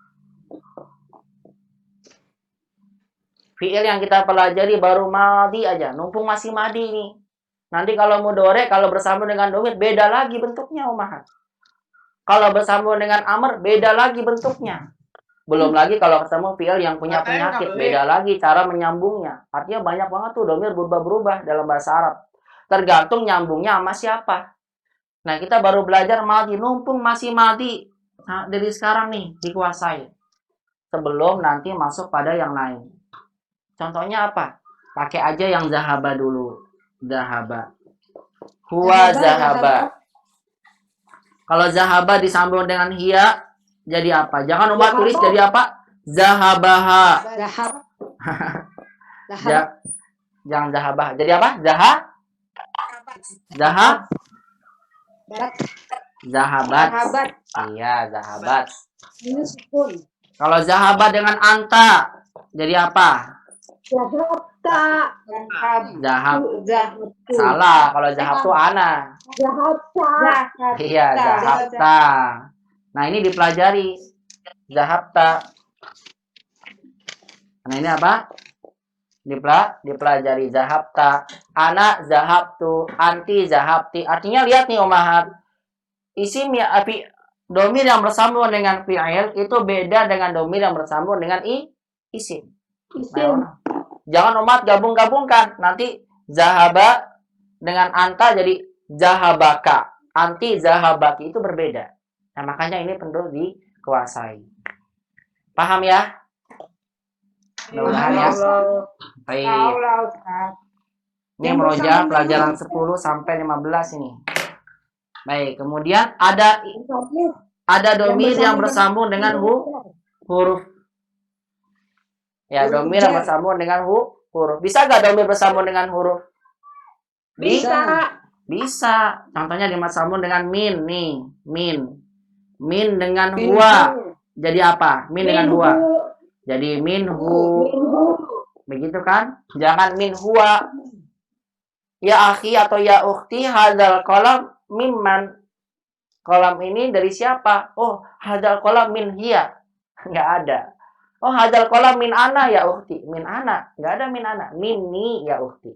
Fi'il yang kita pelajari baru madi aja. Numpung masih madi nih. Nanti kalau mudhari, kalau bersambung dengan domir, beda lagi bentuknya, umahat. Kalau bersambung dengan amr, beda lagi bentuknya. Belum lagi kalau ketemu fi'il yang punya penyakit, beda lagi cara menyambungnya. Artinya banyak banget tuh domir berubah-berubah dalam bahasa Arab. Tergantung nyambungnya sama siapa. Nah, kita baru belajar madi, numpung masih madi. Nah, dari sekarang nih, dikuasai. Sebelum nanti masuk pada yang lain. Contohnya apa? Pakai aja yang zahaba dulu. Zahaba. Huwa zahaba. Kalau zahaba disambung dengan hiya, jadi apa? Jangan umat tulis jadi apa? Zahabaha. Jangan zahabah. Jadi apa? Zahabat. Iya, zahabat. Kalau zahabat dengan anta, jadi apa? Zahab. Salah, kalau zahab tuh ana. Iya, zahabta. Nah, ini dipelajari. Zahabta. Nah, ini apa? Dipelajari zahabta. Ana zahabtu, anti zahabti. Artinya lihat nih umahat. Isim ya domir yang bersambung dengan fi'il itu beda dengan domir yang bersambung dengan isim. Nah, jangan umat gabung-gabungkan. Nanti zahaba dengan anta jadi zahabaka. Anti zahabaki itu berbeda. Nah, makanya ini perlu dikuasai. Paham ya? Mudah-mudahan ya. Baik. Ini meroja pelajaran 10 sampai 15 ini. Baik, kemudian ada domir yang bersambung dengan huruf. Ya, domir yang bersambung dengan huruf. Bisa nggak domir bersambung dengan huruf? Bisa. Bisa. Contohnya dimasambung dengan min nih, min. Min dengan Minhu. huwa. Jadi apa? Min dengan huwa. Minhu. Jadi minhu. Minhu. Begitu kan? Jangan min huwa. Ya akhi atau ya ukhti, hadzal qalam mimman. Kolam ini dari siapa? Oh, hadzal qalam min hiya. Enggak ada. Oh, hadzal qalam min ana ya ukhti. Min ana. Enggak ada min ana. Minni ya ukhti.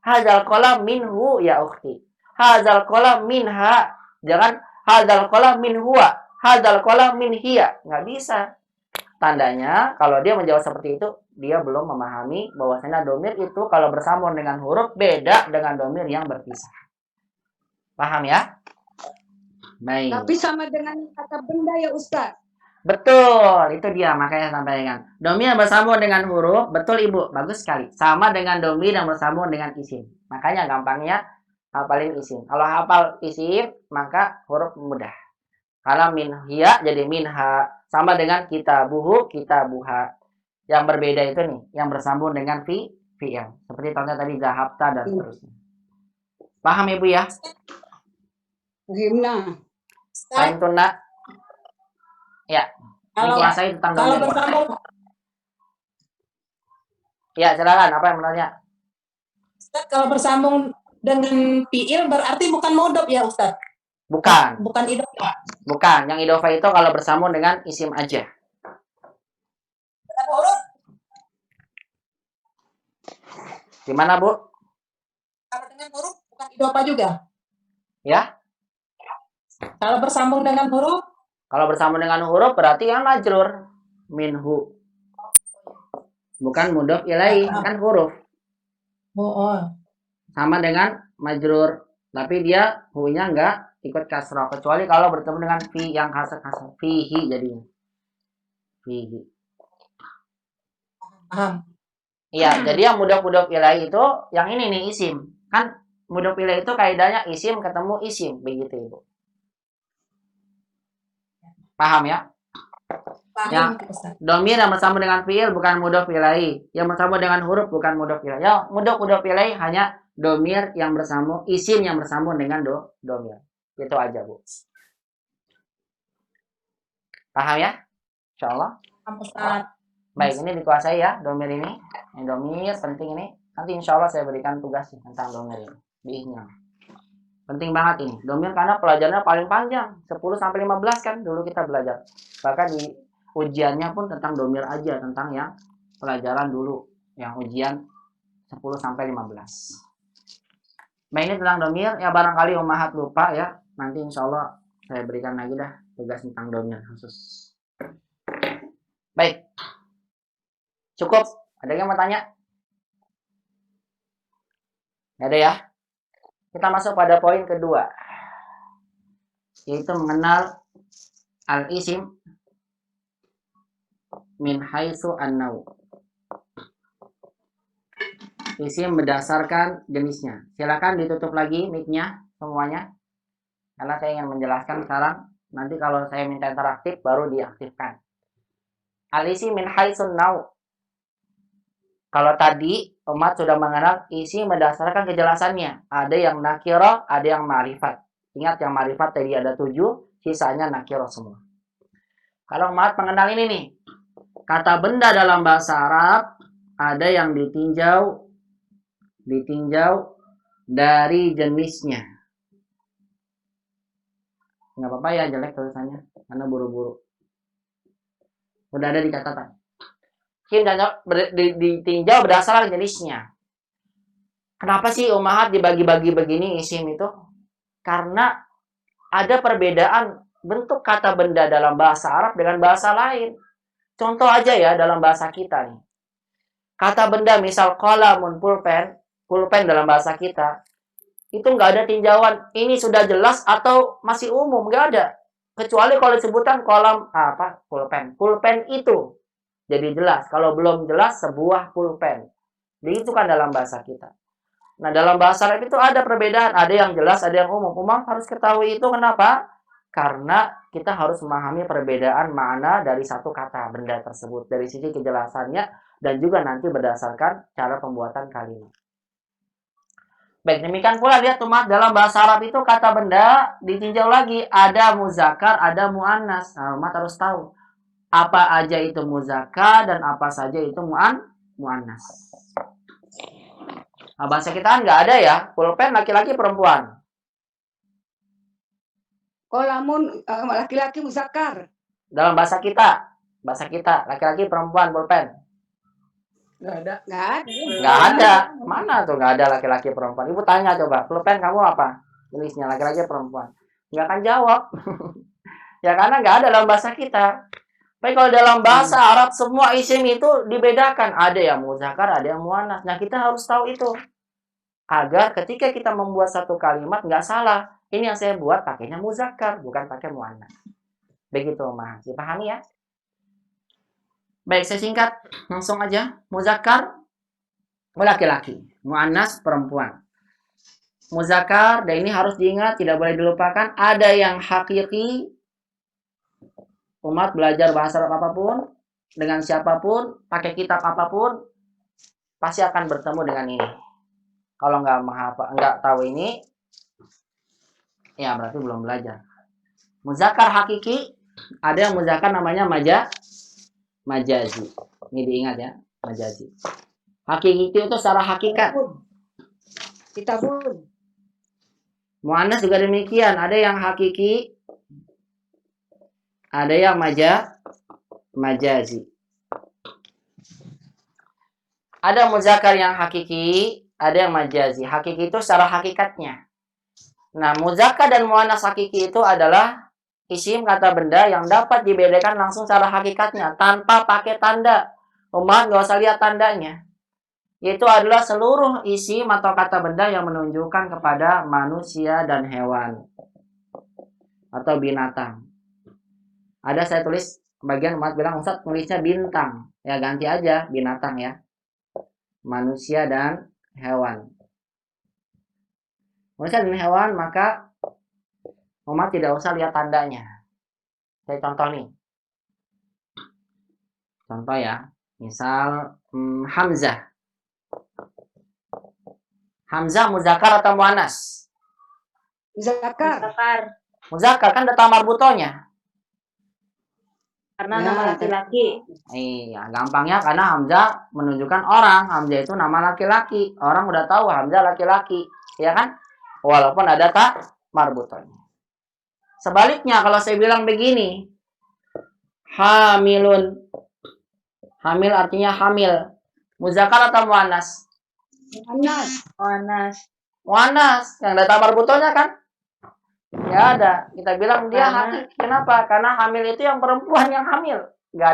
Hadzal qalam minhu ya ukhti. Hadzal qalam minha. Jangan hadzal qalam min huwa. Hadzal qalam min hiya. Enggak bisa. Tandanya kalau dia menjawab seperti itu, dia belum memahami bahwasanya domir itu kalau bersambung dengan huruf beda dengan domir yang berpisah. Paham ya? Baik. Tapi sama dengan kata benda ya Ustaz. Betul, itu dia makanya sampaikan. Domir yang bersambung dengan huruf, betul Ibu, bagus sekali. Sama dengan domir yang bersambung dengan isim. Makanya gampangnya hafalin isim. Kalau hafal isim, maka huruf mudah. Kalau min hiya jadi minha. Sama dengan kitabuhu, kitabuha. Yang berbeda itu nih, yang bersambung dengan fi'il. Seperti contohnya tadi zahabta dan seterusnya. Paham Ibu ya? Gimana? Paling tunda. Ya. Dikuasai tentang Kalau domir. bersambung, Ya, silakan. Apa yang bertanya? Ustaz, kalau bersambung dengan fiil berarti bukan modop ya Ustaz? Bukan. Bukan idhofah. Bukan. Yang idhofah itu kalau bersambung dengan isim aja. Dengan huruf, Gimana, Bu? kalau dengan huruf bukan idhofah juga. Ya? Kalau bersambung dengan huruf, Kalau bersambung dengan huruf berarti kan majrur. Minhu. Bukan mudhof ilaih, kan huruf. oh. Sama dengan majrur. Tapi dia hu-nya enggak ikut kasrah. Kecuali kalau bertemu dengan fi yang kasrah. Fihi jadinya. Fihi. Paham. Iya, jadi yang mudhof ilaih itu yang ini nih isim. Kan mudhof ilaih itu kaidahnya isim ketemu isim, begitu Ibu. Paham ya? Paham Ya. Ustaz. Domir yang bersambung dengan fiil bukan mudhof ilaih. Yang bersambung dengan huruf bukan mudhof ilaih. Ya, mudhof ilaih hanya domir yang bersambung, isim yang bersambung dengan domir. Itu aja, Bu. Paham ya? Insyaallah. Paham Ustaz. Baik, ini dikuasai ya domir ini. Ini domir penting ini. Nanti insyaallah saya berikan tugas tentang domir ini. Biihnya. Penting banget ini. Domir karena pelajarannya paling panjang. 10 sampai 15 kan dulu kita belajar. Bahkan di ujiannya pun tentang domir aja. Tentang yang pelajaran dulu. Yang ujian 10 sampai 15. Nah ini tentang domir. Ya barangkali Ummahat lupa ya. Nanti insyaallah saya berikan lagi dah tugas tentang domir khusus. Baik. Cukup. Ada yang mau tanya? Nggak ada ya? Kita masuk pada poin kedua, yaitu mengenal al-isim min haitsu an-naw. Isim berdasarkan jenisnya. Silakan ditutup lagi mic-nya semuanya. Karena saya ingin menjelaskan sekarang. Nanti kalau saya minta interaktif baru diaktifkan. Al-isim min haitsu an-naw. Kalau tadi umat sudah mengenal isim berdasarkan kejelasannya. Ada yang nakirah, ada yang ma'rifat. Ingat yang ma'rifat tadi ada 7, sisanya nakirah semua. Kalau umat mengenal ini nih, kata benda dalam bahasa Arab ada yang ditinjau dari jenisnya. Nggak apa-apa ya jelek tulisannya, karena buru-buru. Udah ada di catatan. Ditinjau berdasarkan jenisnya. Kenapa sih ummahat dibagi-bagi begini isim itu? Karena ada perbedaan bentuk kata benda dalam bahasa Arab dengan bahasa lain. Contoh aja ya dalam bahasa kita nih. Kata benda misal qalamun, pulpen dalam bahasa kita. Itu nggak ada tinjauan. Ini sudah jelas atau masih umum. Nggak ada. Kecuali kalau disebutkan pulpen. Pulpen itu. Jadi jelas. Kalau belum jelas, sebuah pulpen. Jadi itu kan dalam bahasa kita. Nah, dalam bahasa Arab itu ada perbedaan. Ada yang jelas, ada yang umum. Umum harus ketahui itu kenapa? Karena kita harus memahami perbedaan makna dari satu kata benda tersebut. Dari sisi kejelasannya dan juga nanti berdasarkan cara pembuatan kalimat. Baik, demikian pula lihat umat dalam bahasa Arab itu kata benda ditinjau lagi. Ada muzakkar, ada muannas. Nah, umat harus tahu apa aja itu muzakkar dan apa saja itu muannas. Nah, bahasa kita kan nggak ada ya, pulpen laki-laki perempuan. Kolamun laki-laki muzakkar. Dalam bahasa kita laki-laki perempuan pulpen. Nggak ada. Nggak ada. Mana tuh nggak ada laki-laki perempuan? Ibu tanya coba, pulpen kamu apa? Jenisnya laki-laki perempuan. Nggak akan jawab. Ya karena nggak ada dalam bahasa kita. Tapi kalau dalam bahasa Arab semua isim itu dibedakan. Ada yang muzakkar, ada yang muannas. Nah kita harus tahu itu. Agar ketika kita membuat satu kalimat nggak salah. Ini yang saya buat pakainya muzakkar, bukan pakai muannas. Begitu Mas. Dipahami ya? Baik, saya singkat langsung aja. Muzakkar laki-laki, muannas perempuan. Muzakkar, dan ini harus diingat, tidak boleh dilupakan. Ada yang hakiki, umat belajar bahasa Arab apapun, dengan siapapun, pakai kitab apapun, pasti akan bertemu dengan ini. Kalau nggak tahu ini, ya berarti belum belajar. Muzakkar hakiki, ada yang muzakkar namanya majazi. Ini diingat ya, majazi. Hakiki itu secara hakikat. Kita pun. Muannas juga demikian. Ada yang hakiki, ada yang majazi. Ada muzakkar yang hakiki, ada yang majazi. Hakiki itu secara hakikatnya. Nah, muzakkar dan muannas hakiki itu adalah isim kata benda yang dapat dibedakan langsung secara hakikatnya tanpa pakai tanda. Umat nggak usah lihat tandanya. Yaitu adalah seluruh isim atau kata benda yang menunjukkan kepada manusia dan hewan atau binatang. Ada saya tulis bagian umat bilang Ustaz tulisnya bintang. Ya ganti aja binatang ya. Manusia dan hewan. Manusia dan hewan maka umat tidak usah lihat tandanya. Saya contoh nih. Contoh ya. Misal Hamzah. Hamzah muzakkar atau muannas? Muzakkar. Muzakkar kan ada tamar butonya. Karena Ya. nama laki-laki. Iya, gampangnya karena Hamzah menunjukkan orang. Hamzah itu nama laki-laki. Orang udah tahu Hamzah laki-laki. Ya kan? Walaupun ada tamar butonya. Sebaliknya kalau saya bilang begini, hamilun. Hamil artinya hamil. Muzakkar atau muannas? Muannas. Yang ada tamar butonya kan? Ya ada. Kita bilang dia hamil. Kenapa? Karena hamil itu yang perempuan yang hamil. Nggak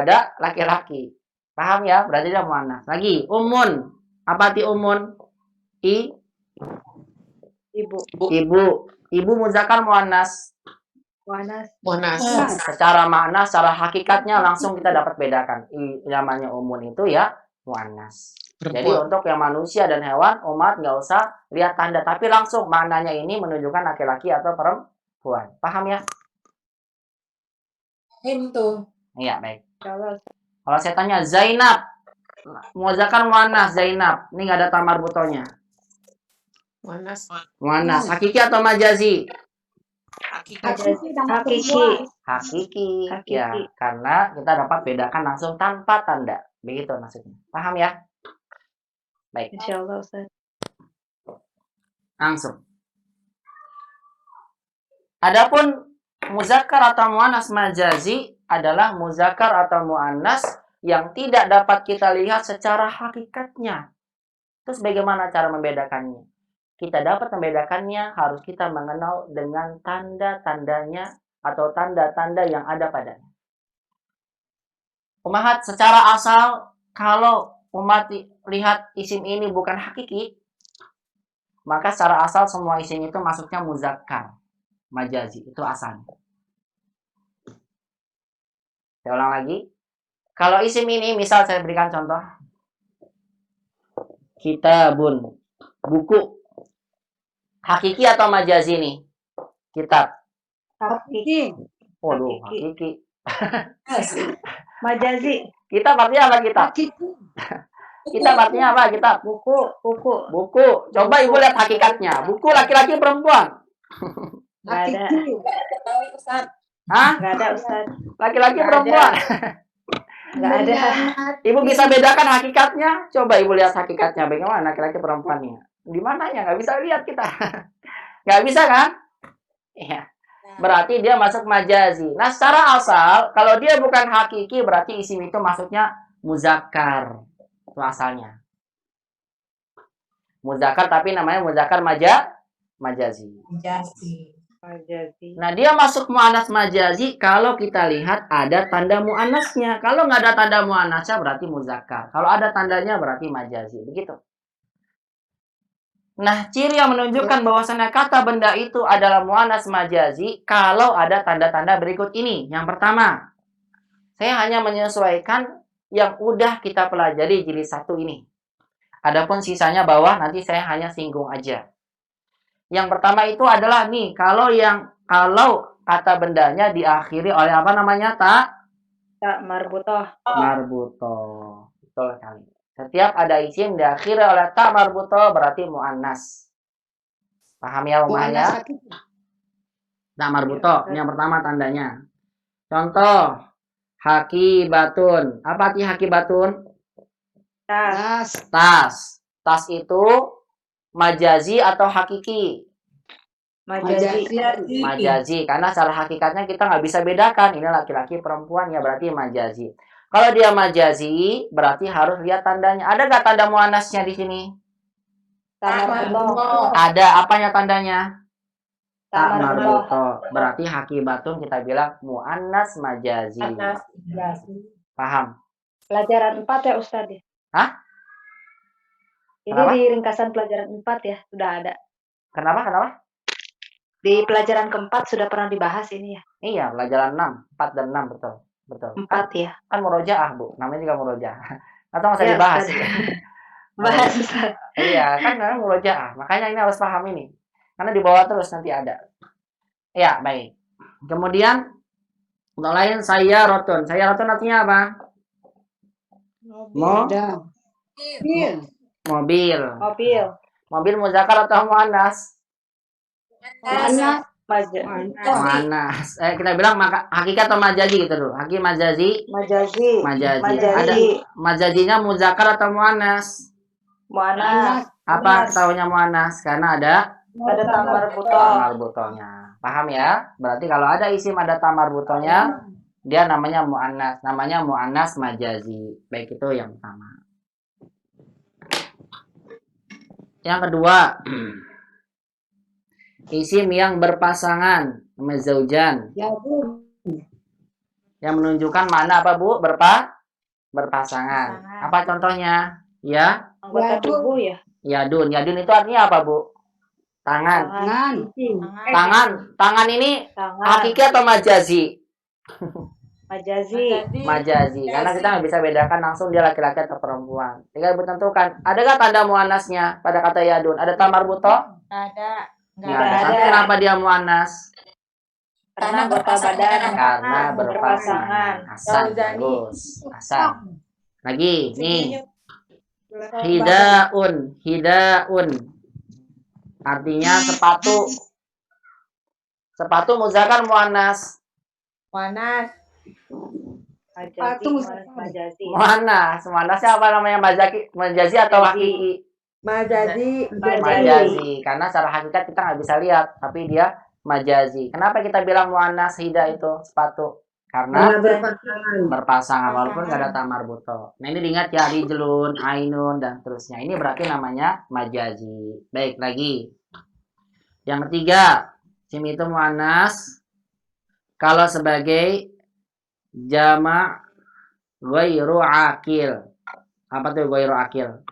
ada laki-laki. Paham ya? Berarti dia muannas. Lagi, umun. Apa arti umun? Ibu muzakkar muannas. Muannas. Secara makna, secara hakikatnya langsung kita dapat bedakan. Namanya umun itu ya muannas. Jadi untuk yang manusia dan hewan, umat nggak usah lihat tanda, tapi langsung maknanya ini menunjukkan laki-laki atau perempuan. Paham ya? Itu. Iya, baik. Kalau saya tanya Zainab, muzakkar muannas Zainab, ini nggak ada tamar butonya. Muannas. Muannas, hakiki atau majazi? Hakiki. Ya, karena kita dapat bedakan langsung tanpa tanda. Begitu maksudnya. Paham ya? Baik. Insyaallah Ustaz. Langsung. Adapun muzakkar atau muannas majazi adalah muzakkar atau muannas yang tidak dapat kita lihat secara hakikatnya. Terus bagaimana cara membedakannya? Kita dapat membedakannya harus kita mengenal dengan tanda-tandanya atau tanda-tanda yang ada padanya. Umat secara asal kalau umat lihat isim ini bukan hakiki, maka secara asal semua isim itu masuknya muzakkar, majazi, itu asalnya. Saya ulang lagi. Kalau isim ini, misal saya berikan contoh. Kitabun, buku. Hakiki atau majazi nih? Kitab. Hakiki. Waduh, hakiki. Majazi. Kitab artinya apa kitab? Hakiki. Kitab artinya apa? Kitab. Buku. Buku. Coba ibu lihat hakikatnya. Buku laki-laki perempuan. Nggak ada. Tahu Ustaz. Hah? Nggak ada Ustaz. Laki-laki Nggak perempuan. Nggak ada. Ibu bisa bedakan hakikatnya? Coba ibu lihat hakikatnya. Bagaimana laki-laki perempuannya? Di mananya? Nggak bisa lihat kita. Nggak bisa kan? Iya. Berarti dia masuk majazi. Nah, secara asal, kalau dia bukan hakiki, berarti isim itu maksudnya muzakkar. Itu asalnya. Muzakkar, tapi namanya muzakkar majazi. Majazi. Nah, dia masuk mu'annas majazi kalau kita lihat ada tanda mu'annasnya. Kalau nggak ada tanda mu'annasnya, berarti muzakkar. Kalau ada tandanya, berarti majazi. Begitu. Nah, ciri yang menunjukkan bahwasannya kata benda itu adalah mu'annas majazi kalau ada tanda-tanda berikut ini. Yang pertama, saya hanya menyesuaikan yang udah kita pelajari jilid 1 ini. Adapun sisanya bawah nanti saya hanya singgung aja. Yang pertama itu adalah nih, kalau kata bendanya diakhiri oleh apa namanya? Tak marbutoh. Marbutoh. Betul sekali. Setiap ada isim diakhiri oleh tak marbutoh berarti mu'annas. Paham ya umumnya? Tak marbutoh. Ini yang pertama tandanya. Contoh, hakibatun. Apa arti hakibatun? Tas. Tas itu majazi atau hakiki? Majazi. Karena secara hakikatnya kita nggak bisa bedakan. Ini laki-laki perempuan ya berarti majazi. Kalau dia majazi, berarti harus lihat tandanya. Ada nggak tanda muannasnya di sini? Ada. Apanya tandanya? Tak marbutoh. Berarti hakibatun kita bilang muannas majazi. Paham? Pelajaran 4 ya Ustaz ya? Hah? Ini Kenapa? di ringkasan pelajaran 4 ya, sudah ada. Kenapa? Di pelajaran keempat sudah pernah dibahas ini ya? Iya, pelajaran 6, 4 dan 6 betul. 4 ya. Kan murojaah, Bu. Namanya juga murojaah. Atau nggak usah dibahas. Bahas Ustaz. Iya, kan namanya murojaah. Makanya ini harus paham ini. Karena di bawah terus nanti ada. Ya, baik. Kemudian untuk lain sayyarotun. Sayyarotun artinya apa? Mobil. Mobil muzakkar atau muannas? Muannas. Kita bilang hakikat atau majazi gitu dulu. Hakiki majazi. Ada majazinya muzakkar atau muannas? Muannas. Apa tahunya muannas? Karena ada tamar butohnya. Paham ya? Berarti kalau ada isim ada tamar butohnya, dia namanya muannas. Namanya muannas majazi. Baik, itu yang pertama. Yang kedua, isim yang berpasangan, mezaujan. Yang menunjukkan mana apa, Bu? Berpasangan. Apa contohnya? Ya? Anggota tubuh ya? Yadun. Yadun itu artinya apa, Bu? Tangan. Tangan ini hakiki atau majazi? Majazi. Karena kita nggak bisa bedakan langsung dia laki-laki atau perempuan. Tinggal tentukan. Adakah tanda muannasnya pada kata yadun? Ada tamar buto? Ada. Nggak ada. Tapi kenapa dia muannas? Karena berpasangan. Karena berpasangan. Hasan. Bagus. Hasan. Lagi. Nih. Hidaun. Artinya sepatu. Sepatu muzakkar muannas. Muannasnya apa namanya? Majazi atau hakiki? Majazi. Karena secara hakikat kita nggak bisa lihat, tapi dia majazi. Kenapa kita bilang muannas hida itu sepatu? Karena berpasangan walaupun nggak ada tamar buto. Nah, ini diingat ya, rijlun, ainun dan seterusnya. Ini berarti namanya majazi. Baik, lagi. Yang ketiga, sim itu muannas kalau sebagai jama' ghairu akil. Apa tuh ghairu akil?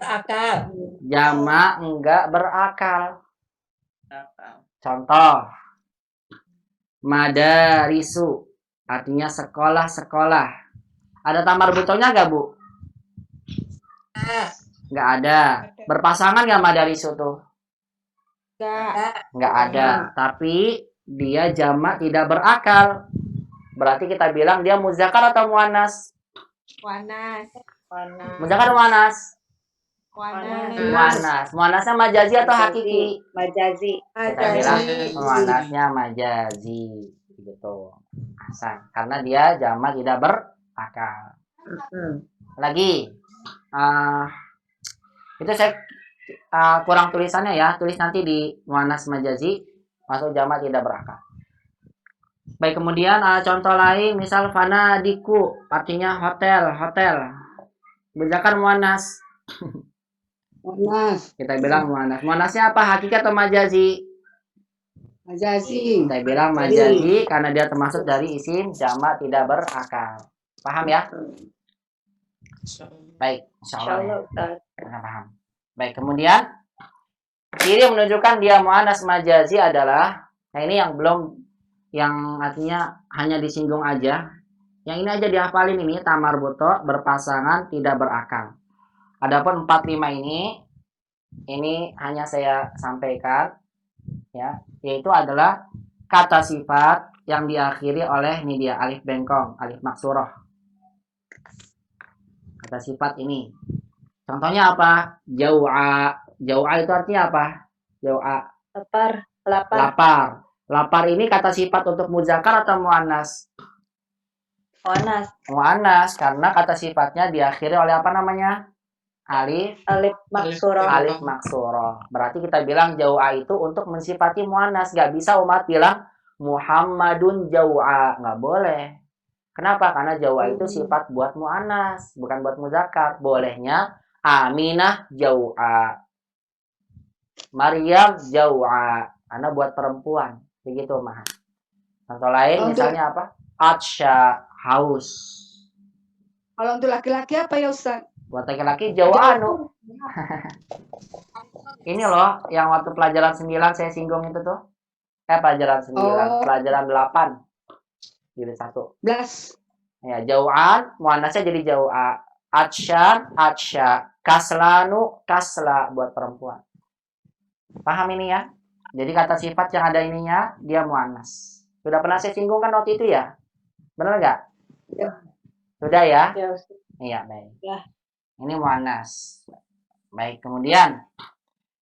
Berakal. Jama' enggak berakal. Contoh, madarisu artinya sekolah-sekolah. Ada tamar butonya enggak, Bu? Enggak ada. Berpasangan enggak madarisu tuh? Enggak ada. Tapi dia jama' tidak berakal. Berarti kita bilang dia muzakkar atau muannas? Muzakkar muannas. Muannas. Muannas. Muannasnya majazi atau hakiki? Majazi. Kita bilang muannasnya majazi gitu. Hasan. Karena dia jamak tidak berakal. Lagi itu saya kurang tulisannya ya. Tulis nanti di muannas majazi masuk jamak tidak berakal. Baik, kemudian contoh lain misal fanadiku artinya hotel. Muzakkar muannas. Muannas. Kita bilang muannas. Muannasnya apa? Hakiki atau majazi? Majazi. Kita bilang majazi karena dia termasuk dari isim jamak tidak berakal. Paham ya? Baik, insyaallah. Ya. Paham. Baik, kemudian ciri menunjukkan dia muannas majazi adalah, nah ini yang belum, yang artinya hanya disinggung aja. Yang ini aja dihafalin, ini tamar buto, berpasangan, tidak berakal. Adapun 45 ini hanya saya sampaikan ya, yaitu adalah kata sifat yang diakhiri oleh ini dia alif bengkong, alif maksurah. Kata sifat ini. Contohnya apa? Jau'a. Jau'a itu artinya apa? Jau'a. Lapar. Lapar ini kata sifat untuk muzakkar atau muannas? Muannas karena kata sifatnya diakhiri oleh apa namanya? Alif maksurah. Berarti kita bilang jau'a itu untuk mensifati muannas. Gak bisa umat bilang Muhammadun jau'a. Gak boleh. Kenapa? Karena jau'a itu sifat buat muannas, bukan buat muzakkar. Bolehnya Aminah jau'a, Maryam jau'a, karena buat perempuan. Begitu, Mah. Contoh lain misalnya apa? Atsya, haus. Kalau untuk laki-laki apa ya Ustaz? Buat laki-laki jau'anu. Ini loh yang waktu pelajaran 9 saya singgung itu tuh. Pelajaran 9, pelajaran 8. Jadi 1. Ya, jau'an muannasnya jadi jau'a. Atsya, kaslanu, kasla buat perempuan. Paham ini ya? Jadi kata sifat yang ada ininya dia muannas. Sudah pernah saya singgung kan waktu itu ya? Benar nggak? Ya. Sudah ya? Ya. Iya, baik. Ya. Ini muannas. Baik, kemudian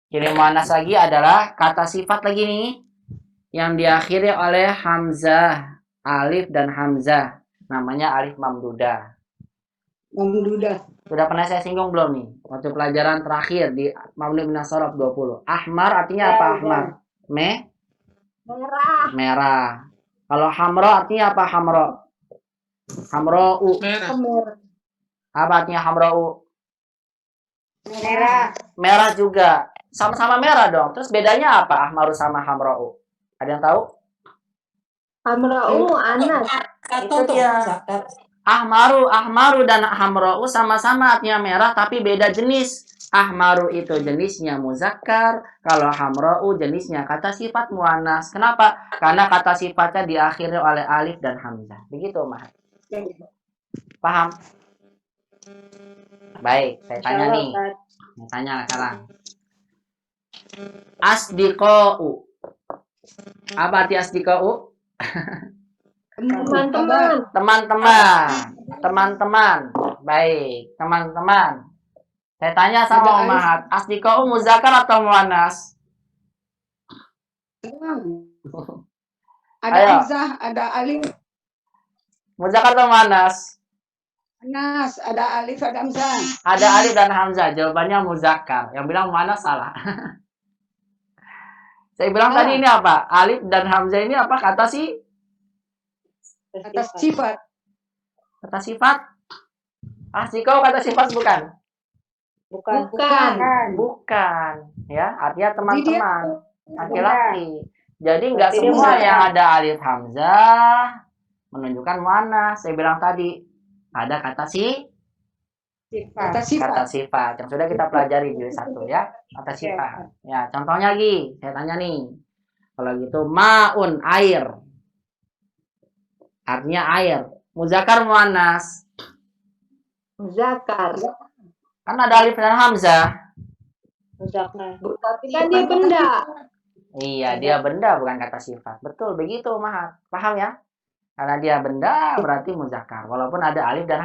ciri muannas lagi adalah kata sifat lagi nih yang diakhiri oleh hamzah, alif dan hamzah. Namanya alif mamdudah. Sudah pernah saya singgung belum nih? Waktu pelajaran terakhir di Mamnu bin Nasarab 20. Ahmar artinya apa ahmar? Merah. Kalau hamro artinya apa hamro? Hamro'u. Apa artinya hamro'u? Merah juga. Sama-sama merah dong. Terus bedanya apa ahmaru sama hamro'u? Ada yang tahu? Hamro'u anas. Itu dia. Ahmaru dan hamro'u sama-sama artinya merah tapi beda jenis. Ahmaru itu jenisnya muzakkar, kalau hamro'u jenisnya kata sifat muannas. Kenapa? Karena kata sifatnya diakhiri oleh alif dan hamzah. Begitu, Mah. Paham? Baik, saya tanya nih. Saya tanya sekarang. Asdiqa'u. Apa arti asdiqa'u? Teman-teman. Baik, teman-teman. Saya tanya sama Mahat, asdiqa'u muzakkar atau muannas? Ada hamzah, ada alif. Muzakkar atau muannas? Muannas, ada alif, ada hamzah. Ada alif dan hamzah. Jawabannya muzakkar. Yang bilang muannas salah. Saya bilang tadi ini apa? Alif dan hamzah ini apa kata sih? Kata sifat. Kata sifat? Asdiqa'u kata sifat bukan? Bukan. Ya, artinya teman-teman. Laki-laki. Jadi nggak semua yang ada alif hamzah menunjukkan muannas. Saya bilang tadi ada kata sifat yang sudah kita pelajari di 1 ya. Kata sifat. Ya, contohnya lagi. Saya tanya nih. Kalau gitu maun air. Artinya air. Muzakkar muannas. Muzakkar. Kan ada alif dan hamzah. Muzakkar. Tapi kan dia benda. Iya, dia benda bukan kata sifat. Betul, begitu, Mahat. Paham ya? Karena dia benda berarti muzakkar. Walaupun ada alif dan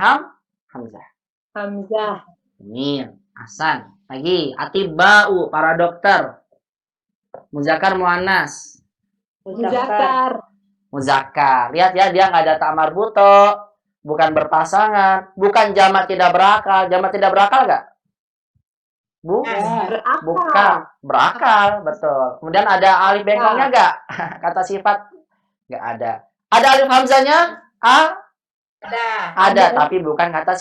hamzah. Hamzah. Jamil. Hasan. Lagi. Atiba'u, para dokter. Muzakkar muannas. Muzakkar. Muzakkar. Lihat ya, dia nggak ada ta'mar buto, bukan berpasangan, bukan jamak tidak berakal. Jamak tidak berakal nggak? Bukan. Berakal, betul. Kemudian ada alif bengkongnya nggak? Kata sifat nggak ada. Ada alif hamzanya? Ada, tapi bukan kata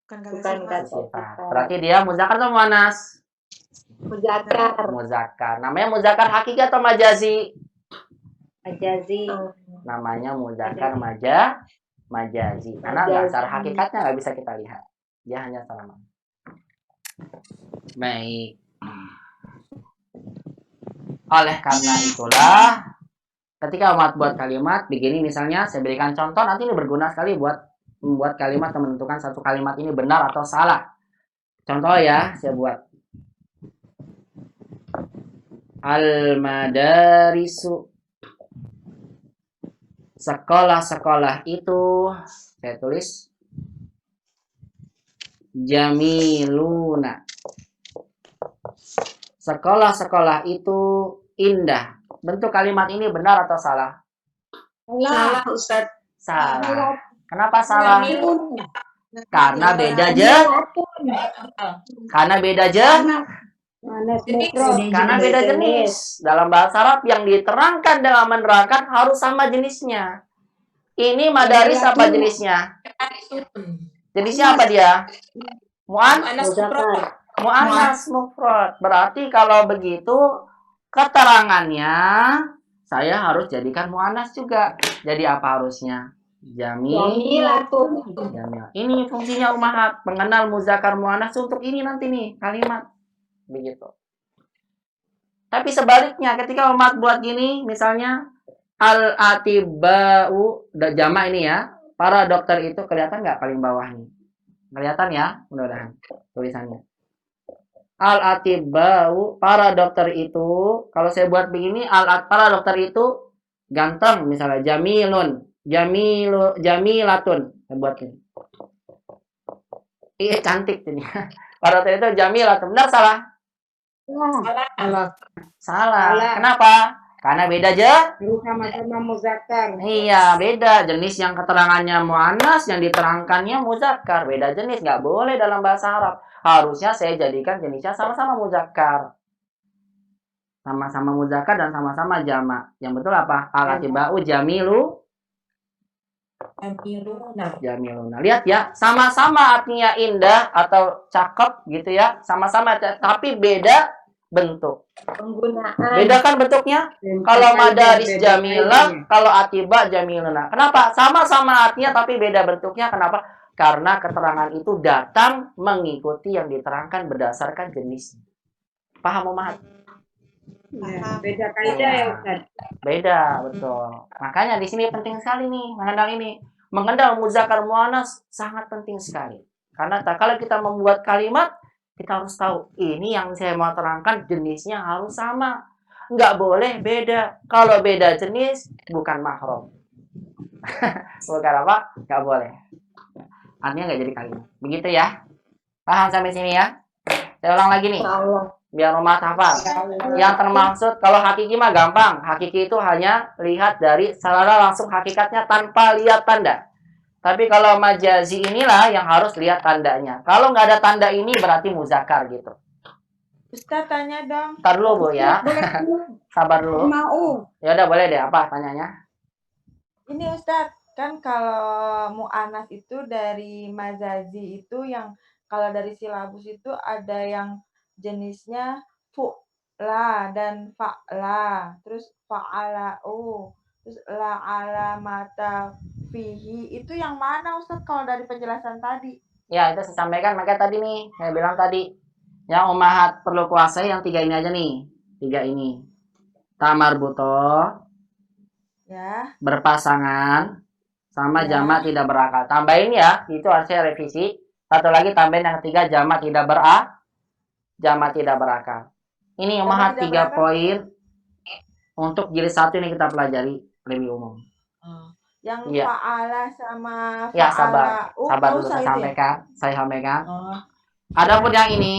Bukan kata sifat. Berarti dia muzakkar atau muannas? Muzakkar. Muzakkar. Namanya muzakkar hakiki atau majazi? Majazi. Namanya muzakkar majazi. Karena dasar hakikatnya nggak bisa kita lihat. Dia hanya sama. Baik. Oleh karena itulah, ketika umat buat kalimat begini, misalnya saya berikan contoh, nanti ini berguna sekali buat membuat kalimat dan menentukan satu kalimat ini benar atau salah. Contoh ya, saya buat. Al-madarisu. Sekolah-sekolah itu, saya tulis jamiluna. Sekolah-sekolah itu indah. Bentuk kalimat ini benar atau salah? Salah, Ustaz. Salah. Kenapa salah? Karena beda jenis. Karena beda jenis. Karena beda jenis. Dalam bahasa Arab yang diterangkan dalam menerangkan harus sama jenisnya. Ini madaris apa jenisnya? Jenisnya apa dia? Mu'annas mufrad. Berarti kalau begitu keterangannya saya harus jadikan mu'annas juga. Jadi apa harusnya? Jamilatun. Ini fungsinya ummahat, mengenal muzakkar mu'annas untuk ini nanti nih kalimat. Begitu. Tapi sebaliknya ketika umat buat gini, misalnya al-atiba'u, jamak ini ya, para dokter itu kelihatan nggak paling bawah nih? Kelihatan ya, mudah-mudahan tulisannya. Al-atiba'u, para dokter itu, kalau saya buat begini, para dokter itu ganteng, misalnya jamilun, jamilatun, saya buat ini. Iya cantik ini. Para dokter itu jamilatun, benar salah? Salah. Kenapa? Karena beda aja. Sama-sama muzakkar. Iya, beda. Jenis yang keterangannya mu'annas, yang diterangkannya muzakkar. Beda jenis, nggak boleh dalam bahasa Arab. Harusnya saya jadikan jenisnya sama-sama muzakkar. Sama-sama muzakkar dan sama-sama jamak. Yang betul apa? Al-atiba'u jamiluna. Lihat ya, sama-sama artinya indah atau cakep gitu ya. Sama-sama, tapi beda bentuk. Penggunaan. Beda kan bentuknya? Kalau madaris jamilah, kalau atiba jamiluna. Kenapa? Sama-sama artinya tapi beda bentuknya. Kenapa? Karena keterangan itu datang mengikuti yang diterangkan berdasarkan jenisnya. Paham, Umat? Ya, beda kaidah ya, Ustaz. Beda, betul. Makanya di sini penting sekali nih mengenal ini. Mengenal muzakkar muannas sangat penting sekali. Karena kalau kita membuat kalimat, kita harus tahu ini yang saya mau terangkan jenisnya harus sama. Nggak boleh beda. Kalau beda jenis bukan mahram. Bukan apa? Nggak boleh. Artinya nggak jadi kalimat. Begitu ya. Paham sampai sini ya? Saya ulang lagi nih. Biar rumah hafal. Yang termaksud kalau hakiki mah gampang. Hakiki itu hanya lihat dari secara langsung hakikatnya tanpa lihat tanda. Tapi kalau majazi inilah yang harus lihat tandanya. Kalau nggak ada tanda ini berarti muzakkar gitu. Ustaz tanya dong. Ntar dulu Bu ya. Sabar dulu. Mau. Ya udah boleh deh. Apa tanyanya? Ini Ustaz, kan kalau mu'annas itu dari majazi itu yang kalau dari silabus itu ada yang jenisnya fu'la dan fa'la, terus fa'ala'u, terus la'ala mata fihi. Itu yang mana Ustaz kalau dari penjelasan tadi? Ya itu saya sampaikan. Makanya tadi nih saya bilang tadi yang ummahat perlu kuasai yang tiga ini aja nih. Tiga ini. Tamar buto, Ya. berpasangan, sama Ya. jamak tidak berakal. Tambahin ya, itu harusnya revisi. Satu lagi tambahin yang ketiga jamak tidak berakal. Ini ummahat 3 poin untuk jilid 1 ini kita pelajari lebih umum. Yang Iya. fa'ala sama Ya, sabar. fa'ala. Sabar Nggak dulu usah saya itu ya? sampaikan. Saya sampaikan. Oh, Adapun yang ini,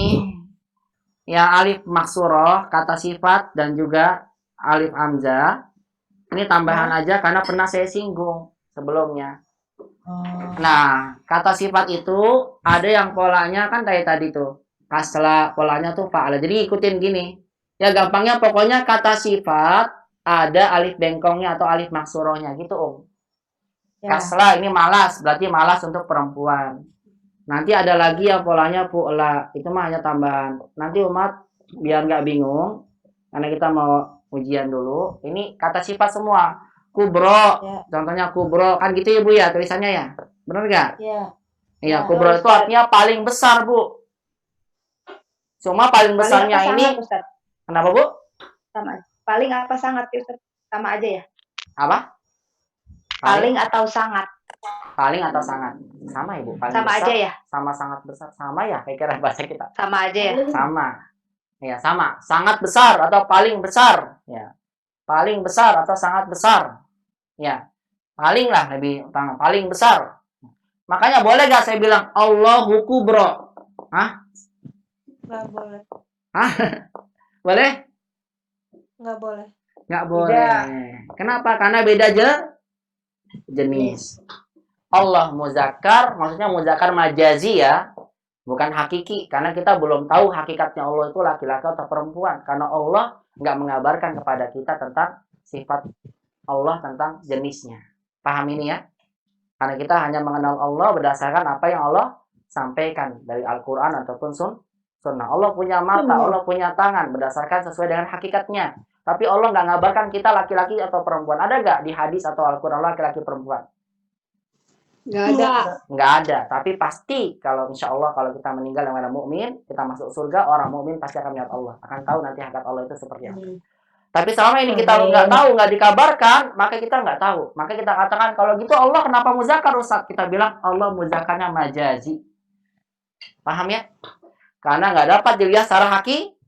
yang alif maksuroh, kata sifat dan juga alif hamzah, ini tambahan aja karena pernah saya singgung sebelumnya. oh. Nah, kata sifat itu ada yang polanya kan kayak tadi tuh. Kaslah polanya tuh fa'ala. Jadi ikutin gini. Ya gampangnya pokoknya kata sifat ada alif bengkongnya atau alif maksurohnya gitu, Om. Ya. Kaslah ini malas, berarti malas untuk perempuan. Nanti ada lagi yang polanya fu'la, itu mah hanya tambahan. Nanti umat biar nggak bingung, karena kita mau ujian dulu. Ini kata sifat semua. Kubro, Ya. contohnya kubro, kan gitu ya Bu ya tulisannya ya, benar nggak? Ya. Iya, Ya. kubro itu artinya paling besar Bu. Cuma paling besarnya Paling apa ini, sangat, Ustaz? kenapa Bu? Sama. Paling apa sangat, Ustaz? Sama aja ya? Apa? Paling atau sangat? Paling atau sangat? Sama ya Bu, paling Sama besar, aja ya? sama sangat besar, sama ya, kayak kira bahasa kita. Sama aja ya? Sama. Ya, sama. Sangat besar atau paling besar. Ya. Paling besar atau sangat besar. Ya. Paling lah lebih utama. Paling besar. Makanya boleh gak saya bilang Allahu kubro? Hah? Nggak boleh. Hah? Boleh? Nggak boleh. Nggak boleh. Kenapa? Karena beda jenis. Allah muzakkar, maksudnya muzakkar majazi ya. Bukan hakiki, karena kita belum tahu hakikatnya Allah itu laki-laki atau perempuan. Karena Allah nggak mengabarkan kepada kita tentang sifat Allah, tentang jenisnya. Paham ini ya? Karena kita hanya mengenal Allah berdasarkan apa yang Allah sampaikan dari Al-Quran ataupun sunnah. Allah punya mata, Allah punya tangan, berdasarkan sesuai dengan hakikatnya. Tapi Allah nggak ngabarkan kita laki-laki atau perempuan. Ada nggak di hadis atau Al-Quran laki-laki perempuan? Nggak ada. Nggak ada, tapi pasti kalau insya Allah kalau kita meninggal yang mukmin, kita masuk surga, orang mukmin pasti akan melihat Allah, akan tahu nanti hakikat Allah itu seperti apa. Tapi selama ini kita nggak tahu, nggak dikabarkan, maka kita nggak tahu. Maka kita katakan kalau gitu Allah kenapa muzakkar Ustaz? Kita bilang Allah muzakkarnya majazi. Paham ya? Karena nggak dapat dilihat secara Hakiki.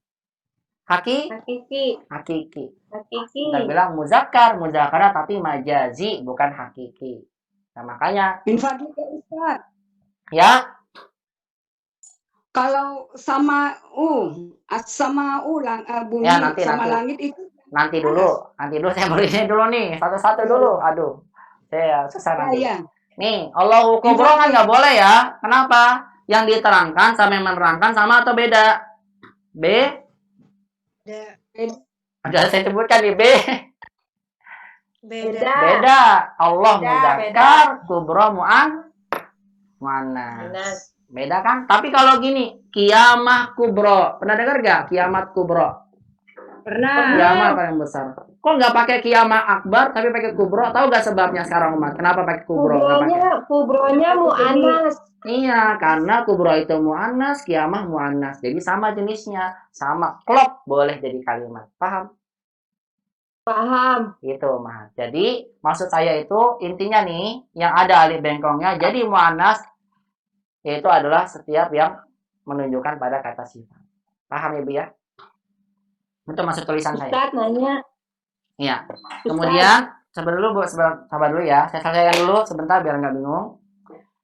hakiki. Hakiki. Kita bilang muzakkarnya tapi majazi, bukan hakiki. Nah, makanya Infak juga Ustaz. ya Kalau sama bumi Ya, nanti. langit itu nanti dulu saya belinya dulu nih satu-satu dulu. Aduh, saya susah nanti. ya. Nih, Allahu kubro kan nggak boleh ya. Kenapa? Yang diterangkan sama yang menerangkan sama atau beda? Udah saya sebutkan nih beda. Allah muzakkar, kubro muannas. Beda kan? Tapi kalau gini, kiamah kubro. Pernah dengar gak kiamat kubro? Pernah. Kiamat paling besar. Kok nggak pakai kiamah akbar tapi pakai kubro? Tahu gak sebabnya sekarang umat? Kenapa pakai kubro? Kubronya mu'anas. Iya, karena kubro itu mu'annas, kiamah mu'annas. Jadi sama jenisnya, sama klop boleh jadi kalimat. Paham? Paham. Gitu, Mas. Jadi maksud saya itu intinya nih, yang ada alif bengkongnya jadi mu'annas, yaitu adalah setiap yang menunjukkan pada kata sifat. Paham ya, Bu ya? Itu maksud tulisan saya. Ustaz nanya. Iya. Kemudian sabar dulu Bu, sabar dulu ya. Saya selesaikan dulu sebentar biar nggak bingung.